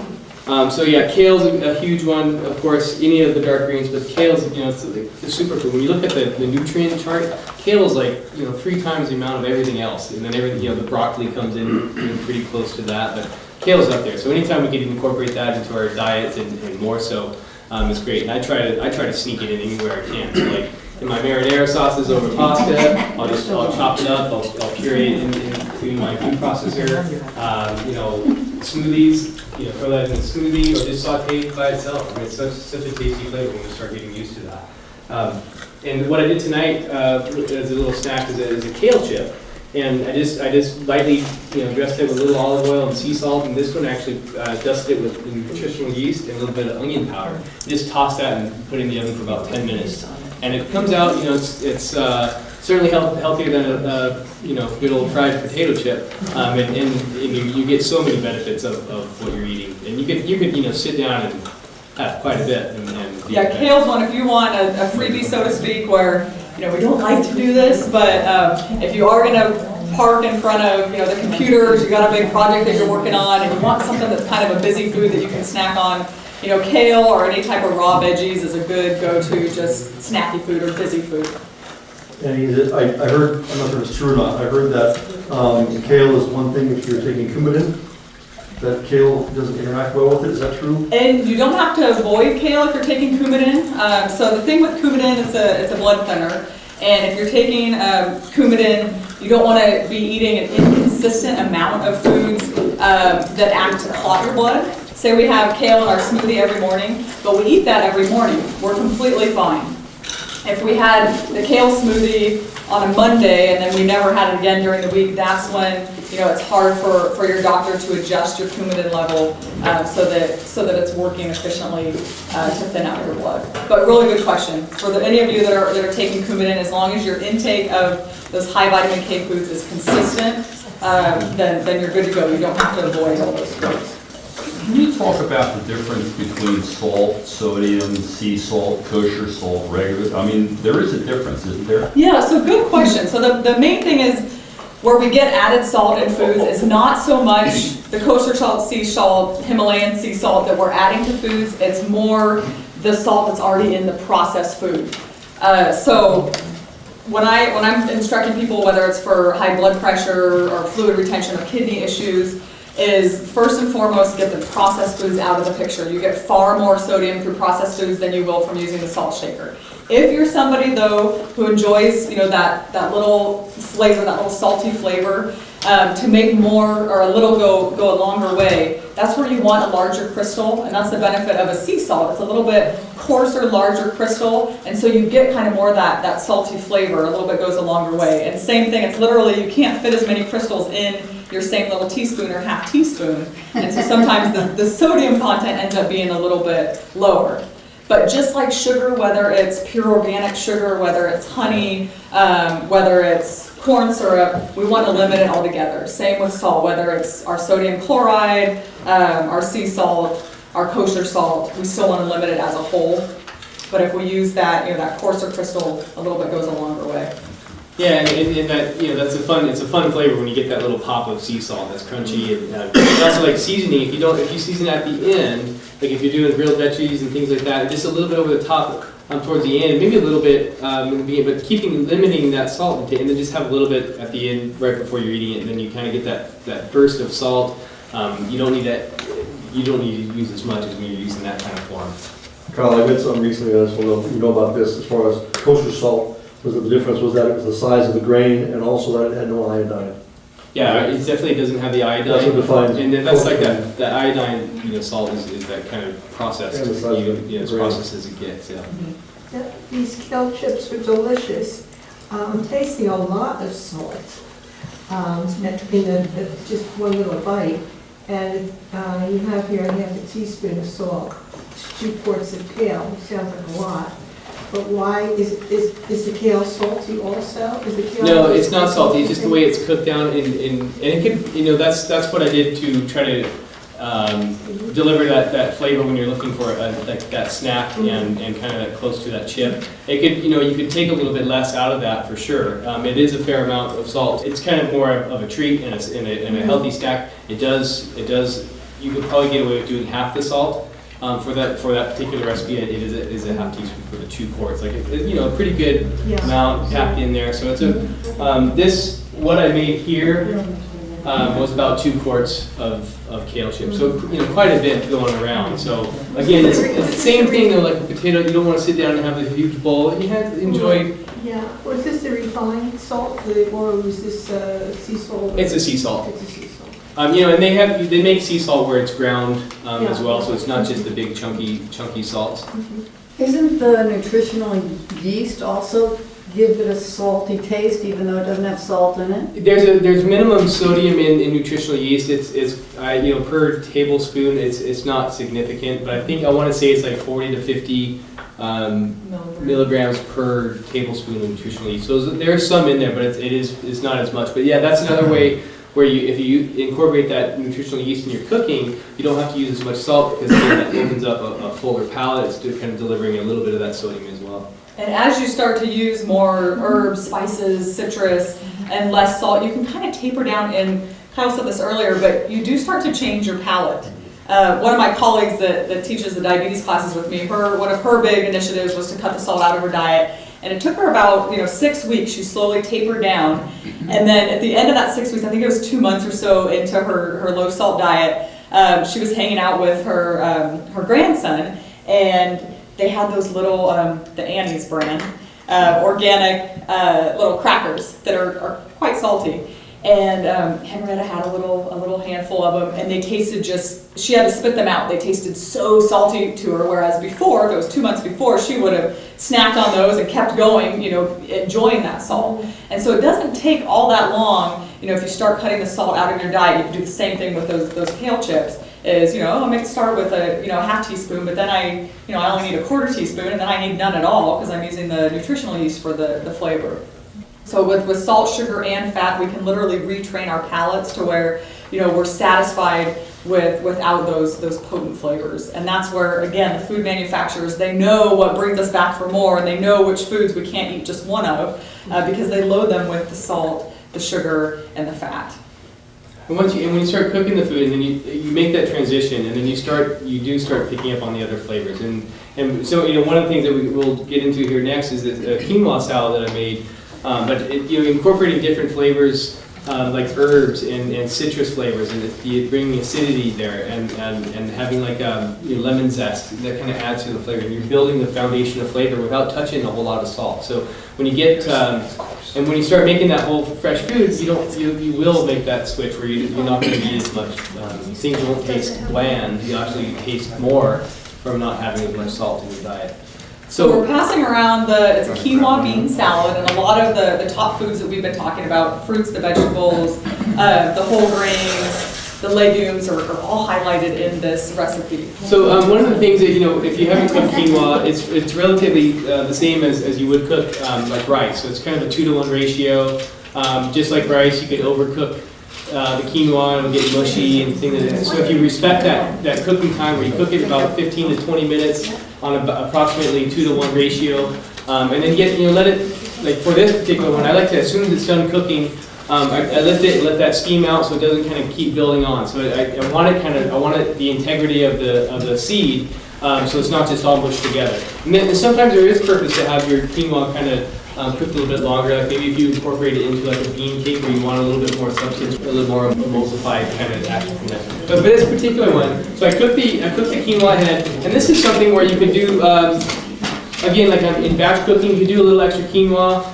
So yeah, kale's a huge one. Of course, any of the dark greens, but kale's it's a superfood. When you look at the nutrient chart, kale's like 3 times the amount of everything else, and then everything the broccoli comes in pretty close to that. But kale's up there. So anytime we can incorporate that into our diets and more so, it's great. And I try to sneak it in anywhere I can. So like in my marinara sauces over pasta, I'll chop it up. I'll puree it into my food processor. Smoothies. Throw that in a smoothie or just saute it by itself. I mean, it's such a tasty flavor when you start getting used to that. And what I did tonight as a little snack is a kale chip. And I just lightly dressed it with a little olive oil and sea salt. And this one actually dusted it with nutritional yeast and a little bit of onion powder. Just toss that and put it in the oven for about 10 minutes. And it comes out, it's certainly healthier than a good old fried potato chip, and you get so many benefits of what you're eating, and you could sit down and have quite a bit. Yeah, kale's one. If you want a freebie, so to speak, where we don't like to do this, but if you are gonna park in front of, the computers, you got a big project that you're working on, and you want something that's kind of a busy food that you can snack on, kale or any type of raw veggies is a good go-to, just snacky food or busy food. And I heard, I'm not sure if it's true or not, I heard that kale is one thing if you're taking coumadin, that kale doesn't interact well with it, is that true? And you don't have to avoid kale if you're taking Coumadin. So the thing with Coumadin, it's a blood thinner. And if you're taking Coumadin, you don't want to be eating an inconsistent amount of foods that act to clot your blood. Say we have kale in our smoothie every morning, but we eat that every morning. We're completely fine. If we had the kale smoothie on a Monday and then we never had it again during the week, that's when it's hard for your doctor to adjust your Coumadin level so that it's working efficiently to thin out your blood. But really good question. For any of you that are taking Coumadin, as long as your intake of those high vitamin K foods is consistent, then you're good to go. You don't have to avoid all those foods. Can you talk about the difference between salt, sodium, sea salt, kosher salt, regular? I mean, there is a difference, isn't there? Yeah, so good question. So the main thing is where we get added salt in foods is not so much the kosher salt, sea salt, Himalayan sea salt that we're adding to foods. It's more the salt that's already in the processed food. So when I'm instructing people, whether it's for high blood pressure or fluid retention or kidney issues, is first and foremost get the processed foods out of the picture. You get far more sodium through processed foods than you will from using the salt shaker. If you're somebody though who enjoys that little flavor, that little salty flavor, to make more or a little go a longer way, that's where you want a larger crystal, and that's the benefit of a sea salt. It's a little bit coarser, larger crystal, and so you get kind of more that salty flavor. A little bit goes a longer way. And same thing, it's literally, you can't fit as many crystals in your same little teaspoon or half teaspoon, and so sometimes the sodium content ends up being a little bit lower. But just like sugar, whether it's pure organic sugar, whether it's honey, whether it's corn syrup, we want to limit it altogether. Same with salt, whether it's our sodium chloride, our sea salt, our kosher salt, we still want to limit it as a whole. But if we use that coarser crystal, a little bit goes a longer way. Yeah, and that that's it's a fun flavor when you get that little pop of sea salt that's crunchy, and also like seasoning. If you season at the end, like if you're doing grilled veggies and things like that, just a little bit over the top towards the end, maybe a little bit in the beginning, but limiting that salt intake, and then just have a little bit at the end right before you're eating it, and then you kind of get that burst of salt. You don't need that. You don't need to use as much as when you're using that kind of form. Kyle, I read something recently, I just want to know, you know about this, as far as kosher salt. Was that the difference was that it was the size of the grain and also that it had no iodine? Yeah, it definitely doesn't have the iodine. That's what defines. And then that's like that iodine, salt is that kind of processed, Yeah, the size of the as grain. processed as it gets, yeah. Yeah, these kale chips were delicious. I'm tasting a lot of salt in just one little bite. And you have here half a teaspoon of salt, 2 quarts of kale. Sounds like a lot. But why is the kale salty also? Is the kale No, it's not salty. It's just the way it's cooked down, and it could, that's what I did to try to deliver that flavor when you're looking for that snack and kind of that close to that chip. It could, you could take a little bit less out of that for sure. It is a fair amount of salt. It's kind of more of a treat and a healthy snack. It does. You could probably get away with doing half the salt. For that particular recipe, it is a half teaspoon for the 2 quarts. Like a pretty good amount packed in there. So it's what I made here was about 2 quarts of kale chips. So quite a bit going around. So again, it's the same thing though. Like a potato, you don't want to sit down and have a huge bowl. You have to enjoy. Yeah. Was this the refined salt, or was this sea salt? It's a sea salt. It's a sea salt. And they make sea salt where it's ground as well, so it's not just the big chunky salts. Isn't the nutritional yeast also give it a salty taste, even though it doesn't have salt in it? There's minimum sodium in nutritional yeast. It's per tablespoon. It's not significant, but I want to say it's like 40 to 50 milligrams per tablespoon of nutritional yeast. So there's some in there, but it's not as much. But yeah, that's another way. where if you incorporate that nutritional yeast in your cooking, you don't have to use as much salt because again, that opens up a fuller palate. It's kind of delivering a little bit of that sodium as well. And as you start to use more herbs, spices, citrus, and less salt, you can kind of taper down. And Kyle said this earlier, but you do start to change your palate. One of my colleagues that teaches the diabetes classes with me, one of her big initiatives was to cut the salt out of her diet. And it took her about 6 weeks. She slowly tapered down. And then at the end of that 6 weeks, I think it was 2 months or so into her low salt diet, she was hanging out with her grandson, and they had those little, the Annie's brand, organic little crackers that are quite salty. And Henrietta had a little handful of them, and they tasted she had to spit them out. They tasted so salty to her, whereas before, if it was 2 months before, she would have snacked on those and kept going, enjoying that salt. And so it doesn't take all that long, if you start cutting the salt out of your diet. You can do the same thing with those kale chips. I make start with a half teaspoon, but then I only need a quarter teaspoon, and then I need none at all because I'm using the nutritional yeast for the flavor. So with salt, sugar, and fat, we can literally retrain our palates to where we're satisfied without those potent flavors. And that's where, again, the food manufacturers, they know what brings us back for more, and they know which foods we can't eat just one of because they load them with the salt, the sugar, and the fat. And when you start cooking the food, and then you make that transition, and then you do start picking up on the other flavors. And so one of the things that we'll get into here next is the quinoa salad that I made. But incorporating different flavors like herbs and citrus flavors, and bringing acidity there, and having like lemon zest that kind of adds to the flavor. And you're building the foundation of flavor without touching a whole lot of salt. So when you get and when you start making that whole fresh food, you will make that switch where you're not going to eat as much. Things won't taste bland. You actually taste more from not having as much salt in your diet. So we're passing around it's a quinoa bean salad, and a lot of the top foods that we've been talking about, fruits, the vegetables, the whole grains, the legumes are all highlighted in this recipe. So one of the things that, if you haven't cooked quinoa, it's relatively the same as you would cook like rice. So it's kind of a 2-to-1 ratio. Just like rice, you could overcook the quinoa and it'll get mushy and things like that. So if you respect that cooking time where you cook it about 15 to 20 minutes on approximately 2-to-1 ratio, and then let it, like for this particular one, I like to, as soon as it's done cooking, I let that steam out so it doesn't kind of keep building on. So I want the integrity of the seed, so it's not just all mushed together. And then sometimes there is purpose to have your quinoa kind of cooked a little bit longer. Like maybe if you incorporate it into like a bean cake where you want a little bit more substance, a little more emulsified kind of action from that. But for this particular one, so I cooked the quinoa head, and this is something where you could do again, like in batch cooking, you could do a little extra quinoa.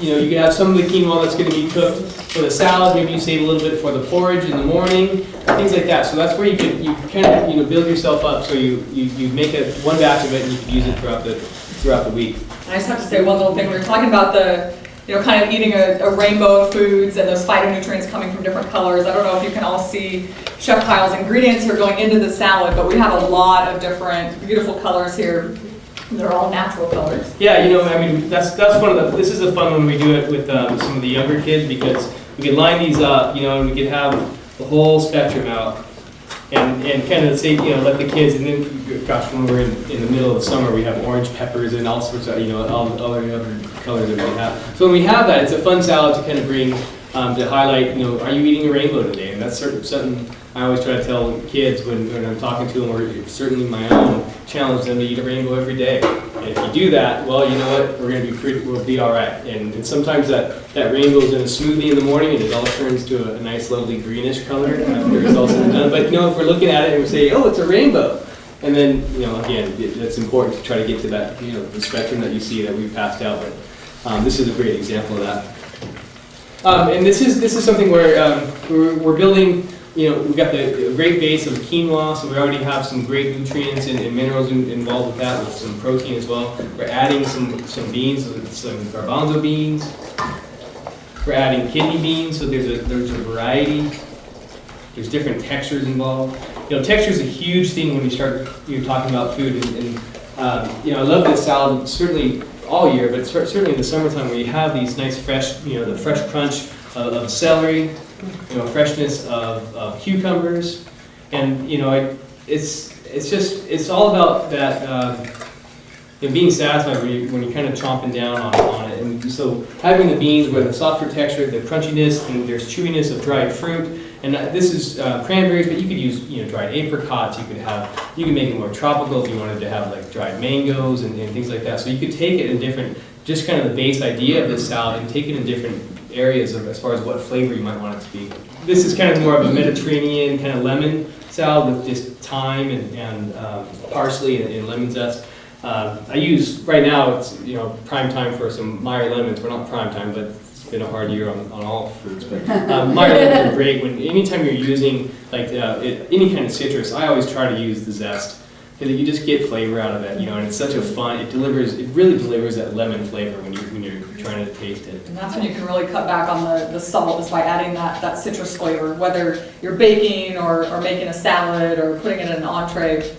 You could have some of the quinoa that's going to be cooked for the salad. Maybe you save a little bit for the porridge in the morning, things like that. So that's where you kind of build yourself up. So you make one batch of it and you can use it throughout the week. I just have to say one little thing. We were talking about kind of eating a rainbow of foods and those phytonutrients coming from different colors. I don't know if you can all see Chef Kyle's ingredients here going into the salad, but we have a lot of different beautiful colors here. They're all natural colors. Yeah, that's one of this is the fun when we do it with some of the younger kids, because we can line these up, and we can have the whole spectrum out. And kind of say, let the kids, and then, gosh, when we're in the middle of the summer, we have orange peppers and all sorts of, all the other colors that we have. So when we have that, it's a fun salad to kind of bring, to highlight, are you eating a rainbow today? And that's something I always try to tell kids when I'm talking to them, or certainly my own, challenge them to eat a rainbow every day. And if you do that, well, you know what, we'll be all right. And sometimes that rainbow is in a smoothie in the morning, and it all turns to a nice, lovely greenish color after it's all said and done. But if we're looking at it and we say, oh, it's a rainbow, and then again, it's important to try to get to that, the spectrum that you see that we've passed out. But this is a great example of that. And this is something where we're building. We've got the great base of quinoa, so we already have some great nutrients and minerals involved with that, with some protein as well. We're adding some beans, some garbanzo beans. We're adding kidney beans, so there's a variety. There's different textures involved. Texture is a huge thing when you start talking about food, and I love this salad certainly all year, but certainly in the summertime where you have these nice fresh, the fresh crunch of celery, freshness of cucumbers, and it's all about that being satisfied when you're kind of chomping down on it. And so having the beans with a softer texture, the crunchiness, and there's chewiness of dried fruit. And this is cranberries, but you could use dried apricots. You can make it more tropical if you wanted to have like dried mangoes and things like that. So you could take it in different, just kind of the base idea of this salad, and take it in different areas as far as what flavor you might want it to be. This is kind of more of a Mediterranean kind of lemon salad with just thyme and parsley and lemon zest. I use, right now, it's prime time for some Meyer lemons. We're not prime time, but it's been a hard year on all fruits. But Meyer lemons are great. Anytime you're using like any kind of citrus, I always try to use the zest, because you just get flavor out of it, and it's such a fun. It really delivers that lemon flavor when you're trying to taste it. And that's when you can really cut back on the salt, is by adding that citrus flavor, whether you're baking or making a salad or putting it in an entree.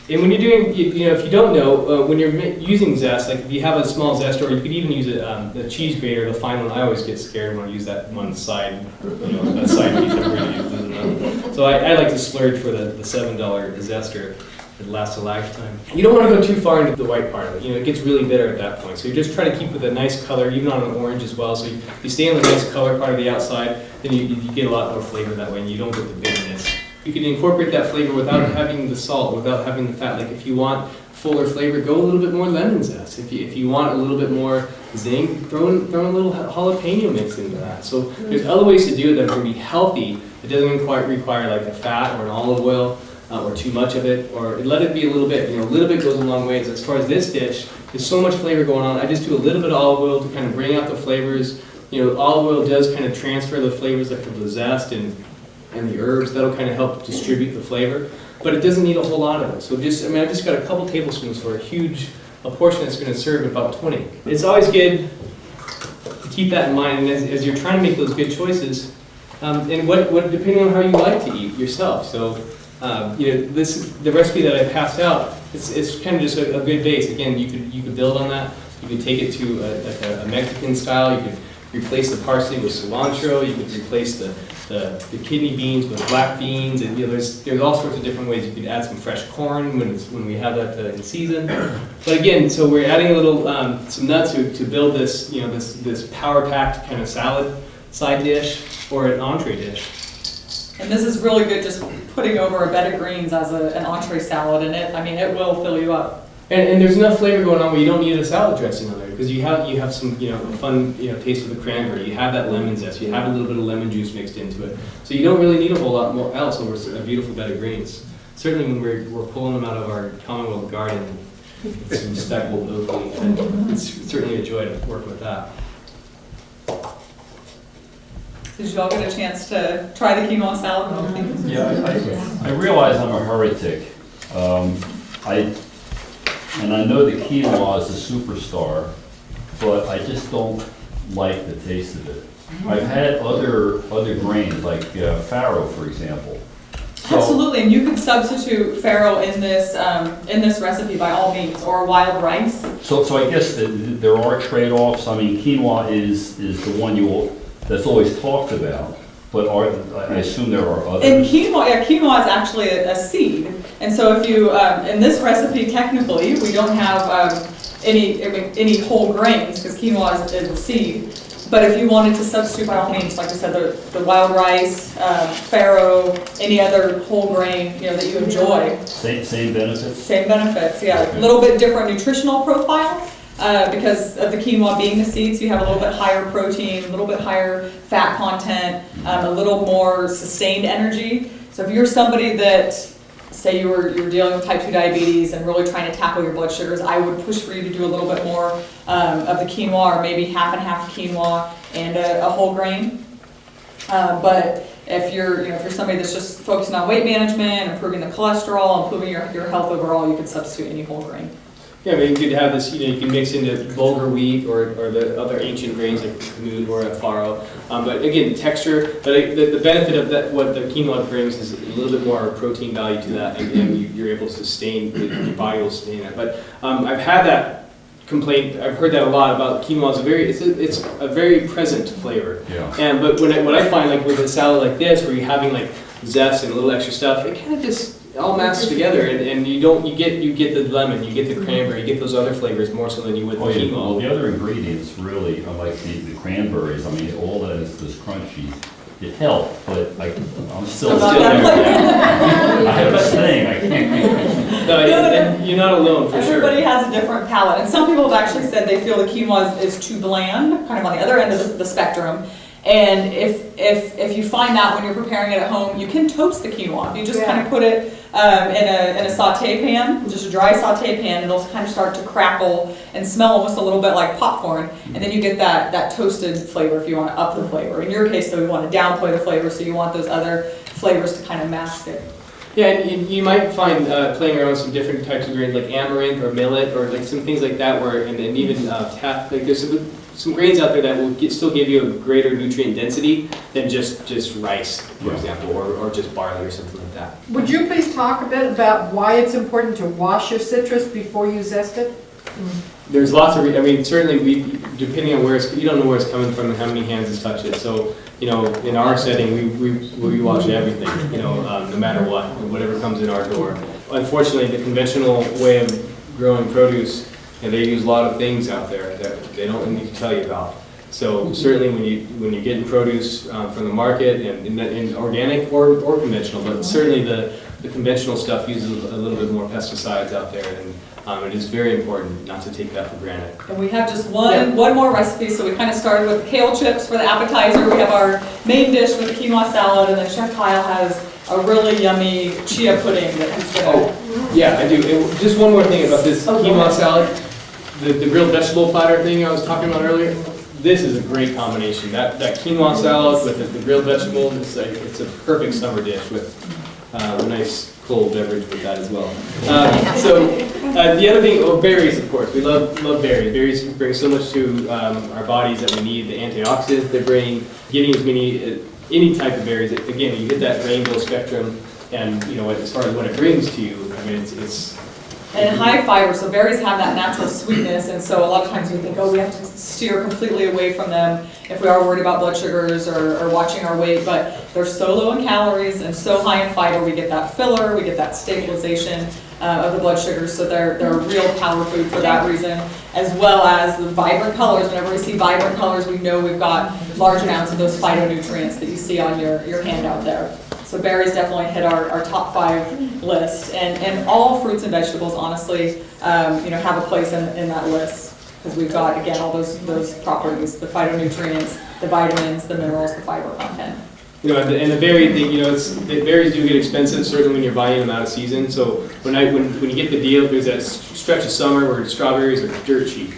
And when you're doing, if you don't know, when you're using zest, like if you have a small zest, or you could even use the cheese grater, the fine one. I always get scared when I use that one side, that side piece I'm going to use. So I like to splurge for the $7 zester. It lasts a lifetime. You don't want to go too far into the white part of it. It gets really bitter at that point. So you just try to keep with a nice color, even on an orange as well. So you stay on the nice color part of the outside, then you get a lot more flavor that way, and you don't get the bitterness. You can incorporate that flavor without having the salt, without having the fat. Like if you want fuller flavor, go a little bit more lemon zest. If you want a little bit more zing, throw in a little jalapeno mix into that. So there's other ways to do it that are going to be healthy. It doesn't quite require like a fat or an olive oil or too much of it, or let it be a little bit. A little bit goes a long way. As far as this dish, there's so much flavor going on. I just do a little bit of olive oil to kind of bring out the flavors. Olive oil does kind of transfer the flavors like the zest and the herbs. That'll kind of help distribute the flavor, but it doesn't need a whole lot of it. So I've just got a couple tablespoons for a portion that's going to serve about 20. It's always good to keep that in mind, and as you're trying to make those good choices, and what depending on how you like to eat yourself. So the recipe that I passed out, it's kind of just a good base. Again, you could build on that. You could take it to a Mexican style. You could replace the parsley with cilantro. You could replace the kidney beans with black beans, and there's all sorts of different ways. You could add some fresh corn when we have that in season. But again, so we're adding a little some nuts to build this this power-packed kind of salad side dish or an entree dish. And this is really good, just putting over a bed of greens as an entree salad, and it will fill you up. And there's enough flavor going on where you don't need a salad dressing on there, because you have some fun taste of the cranberry. You have that lemon zest. You have a little bit of lemon juice mixed into it. So you don't really need a whole lot more else over a beautiful bed of greens. Certainly when we're pulling them out of our Commonwealth garden, it's some speckled Dogali, and it's certainly a joy to work with that. Did you all get a chance to try the quinoa salad? Yeah, I realize I'm a heretic. And I know the quinoa is a superstar, but I just don't like the taste of it. I've had other grains, like farro, for example. So, absolutely, and you could substitute farro in this recipe by all means, or wild rice. So I guess there are trade-offs. I mean, quinoa is the one that's always talked about. But I assume there are others. And quinoa is actually a seed. And so if you, in this recipe, technically, we don't have any whole grains, because quinoa is a seed. But if you wanted to substitute, by all means, like I said, the wild rice, farro, any other whole grain that you enjoy. Same benefits? Same benefits, yeah. A little bit different nutritional profile. Because of the quinoa being the seeds, you have a little bit higher protein, a little bit higher fat content, a little more sustained energy. So if you're somebody that, say you're dealing with type 2 diabetes and really trying to tackle your blood sugars, I would push for you to do a little bit more of the quinoa, or maybe half and half quinoa and a whole grain. But if you're somebody that's just focusing on weight management, improving the cholesterol, improving your health overall, you could substitute any whole grain. Yeah, I mean, you could have this, you can mix into bulgur wheat or the other ancient grains like kamut or farro. But again, texture, but the benefit of that, what the quinoa brings, is a little bit more protein value to that, and you're able to sustain, your body will sustain that. But I've had that complaint, I've heard that a lot about quinoa. It's a very present flavor. Yeah. But what I find, like with a salad like this, where you're having like zest and a little extra stuff, it kind of just all mashed together, and you get the lemon, you get the cranberry, you get those other flavors more so than you would the Yeah. quinoa. Well, the other ingredients really, unlike the cranberries, I mean, all that is this crunchy. It helped, but I'm still there. I have this thing, I can't. No, and you're not alone for sure. Everybody has a different palate, and some people have actually said they feel the quinoa is too bland, kind of on the other end of the spectrum. And if you find that when you're preparing it at home, you can toast the quinoa. You just kind of put it in a saute pan, just a dry saute pan. It'll kind of start to crackle and smell almost a little bit like popcorn. And then you get that toasted flavor if you want to up the flavor. In your case, though, we want to downplay the flavor, so you want those other flavors to kind of mask it. Yeah, and you might find playing around with some different types of grains like amaranth or millet or like some things like that, where and even like there's some grains out there that will still give you a greater nutrient density than just rice, for example, or just barley or something like that. Would you please talk a bit about why it's important to wash your citrus before you zest it? There's lots of, certainly depending on you don't know where it's coming from and how many hands has touched it. So, in our setting, we wash everything, no matter what, whatever comes in our door. Unfortunately, the conventional way of growing produce, they use a lot of things out there that they don't need to tell you about. So certainly when you're getting produce from the market, and in organic or conventional, but certainly the conventional stuff uses a little bit more pesticides out there, and it is very important not to take that for granted. And we have just one more recipe. So we kind of started with the kale chips for the appetizer. We have our main dish with the quinoa salad, and then Chef Kyle has a really yummy chia pudding that he's gonna. Oh, yeah, I do. And just one more thing about this quinoa salad. The grilled vegetable platter thing I was talking about earlier, this is a great combination. That quinoa salad with the grilled vegetable, it's a perfect summer dish with a nice cold beverage with that as well. The other thing, berries, of course. We love berries. Berries bring so much to our bodies that we need. The antioxidants they bring, getting as many, any type of berries. Again, you hit that rainbow spectrum, and as far as what it brings to you, I mean, it's and high fiber, so berries have that natural sweetness, and so a lot of times we think, we have to steer completely away from them if we are worried about blood sugars or watching our weight, but they're so low in calories and so high in fiber, we get that filler, we get that stabilization of the blood sugars, so they're a real power food for that reason, as well as the vibrant colors. Whenever we see vibrant colors, we know we've got large amounts of those phytonutrients that you see on your handout there. So berries definitely hit our top 5 list, and all fruits and vegetables, honestly, have a place in that list, because we've got, again, all those properties, the phytonutrients, the vitamins, the minerals, the fiber content. And the berry thing, the berries do get expensive, certainly when you're buying them out of season. So when you get the deal, there's that stretch of summer where strawberries are dirt cheap.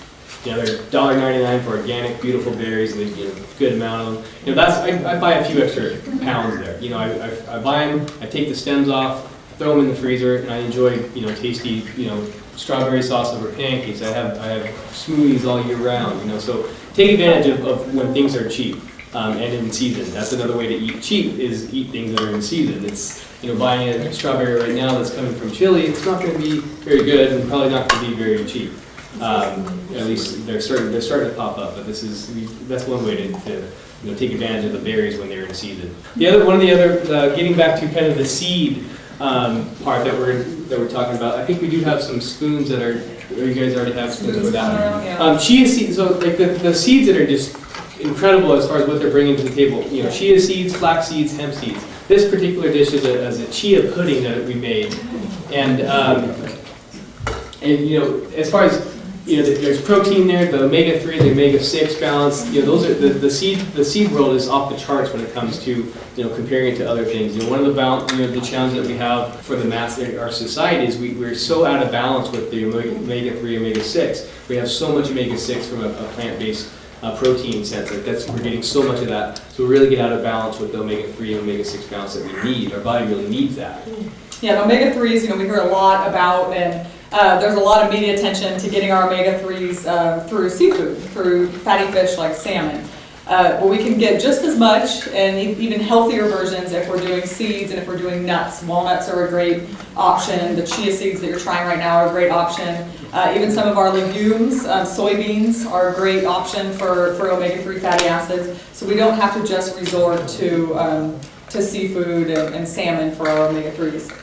They're $1.99 for organic, beautiful berries, and they get a good amount of them. I buy a few extra pounds there. I buy them, I take the stems off, throw them in the freezer, and I enjoy tasty strawberry sauce over pancakes. I have smoothies all year round. So take advantage of when things are cheap and in season. That's another way to eat cheap, is eat things that are in season. It's buying a strawberry right now that's coming from Chile. It's not going to be very good and probably not going to be very cheap. At least they're starting to pop up, but that's one way to take advantage of the berries when they're in season. One of the other getting back to kind of the seed part that we're talking about. I think we do have some spoons that are. You guys already have spoons for that. Chia seeds. So like the seeds that are just incredible as far as what they're bringing to the table. Chia seeds, flax seeds, hemp seeds. This particular dish is a chia pudding that we made, and as far as there's protein there, the omega-3, the omega-6 balance. Those are the seed world is off the charts when it comes to comparing it to other things. One of the challenges that we have for the mass in our society is we're so out of balance with the omega-3, omega-6. We have so much omega-6 from a plant-based protein sense. We're getting so much of that, so we really get out of balance with the omega-3 and omega-6 balance that we need. Our body really needs that. Yeah, the omega-3s, we hear a lot about, and there's a lot of media attention to getting our omega-3s through seafood, through fatty fish like salmon. But we can get just as much and even healthier versions if we're doing seeds and if we're doing nuts. Walnuts are a great option. The chia seeds that you're trying right now are a great option. Even some of our legumes, soybeans are a great option for omega-3 fatty acids. So we don't have to just resort to seafood and salmon for our omega-3s.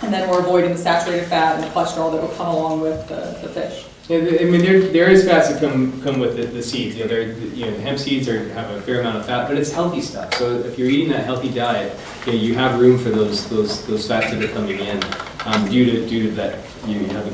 And then we're avoiding the saturated fat and the cholesterol that will come along with the fish. Yeah, I mean, there is fats that come with the seeds. The hemp seeds have a fair amount of fat, but it's healthy stuff. So if you're eating that healthy diet, you have room for those fats that are coming in due to that. You have a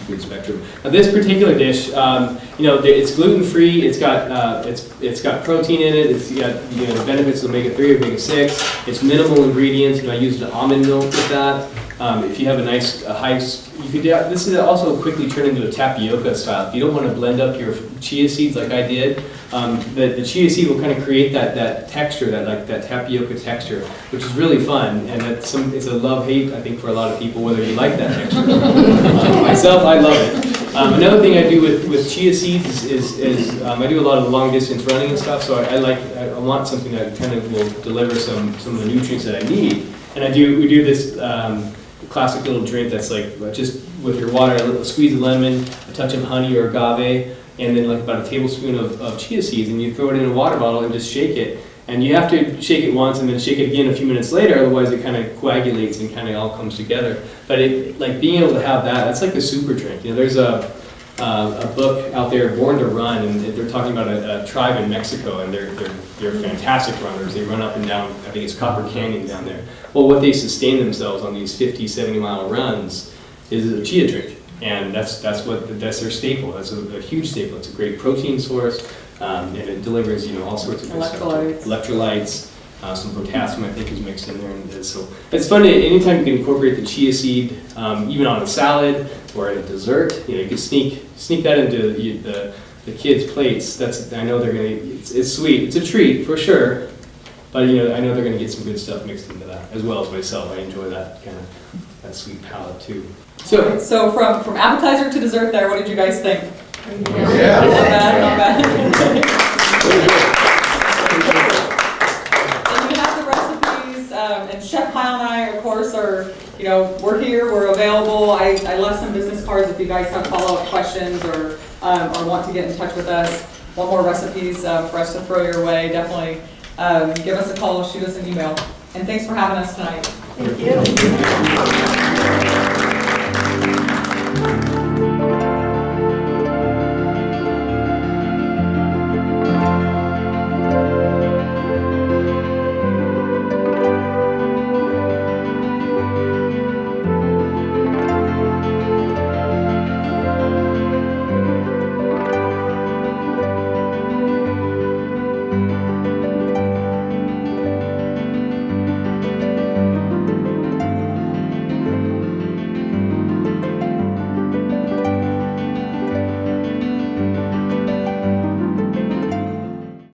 good spectrum. Now, this particular dish, it's gluten free. It's got protein in it. It's got the benefits of omega-3, omega-6. It's minimal ingredients. I used almond milk with that. If you have a nice high, you could. This is also quickly turn into a tapioca style. If you don't want to blend up your chia seeds like I did, the chia seed will kind of create that texture, that tapioca texture, which is really fun. And it's a love-hate, I think, for a lot of people, whether you like that texture. Myself, I love it. Another thing I do with chia seeds is I do a lot of long distance running and stuff. So I want something that kind of will deliver some of the nutrients that I need. And we do this classic little drink that's like just with your water, a squeeze of lemon, a touch of honey or agave, and then like about a tablespoon of chia seeds, and you throw it in a water bottle and just shake it. And you have to shake it once and then shake it again a few minutes later, otherwise it kind of coagulates and kind of all comes together. But being able to have that's like a super drink. There's a book out there, Born to Run, and they're talking about a tribe in Mexico, and they're fantastic runners. They run up and down, I think it's Copper Canyon down there. Well, what they sustain themselves on these 50, 70-mile runs is a chia drink, and that's their staple. That's a huge staple. It's a great protein source, and it delivers all sorts of good stuff. Electrolytes. Some potassium, I think, is mixed in there, and so it's fun. Anytime you can incorporate the chia seed, even on a salad or at a dessert, you can sneak that into the kids' plates. I know they're gonna. It's sweet. It's a treat for sure, but I know they're gonna get some good stuff mixed into that, as well as myself. I enjoy that kind of that sweet palate too. So from appetizer to dessert, there. What did you guys think? Yeah. Not bad. And Chef Kyle and I, of course, are, we're here, we're available. I left some business cards if you guys have follow-up questions or want to get in touch with us, want more recipes for us to throw your way, definitely give us a call, shoot us an email. And thanks for having us tonight. Thank you.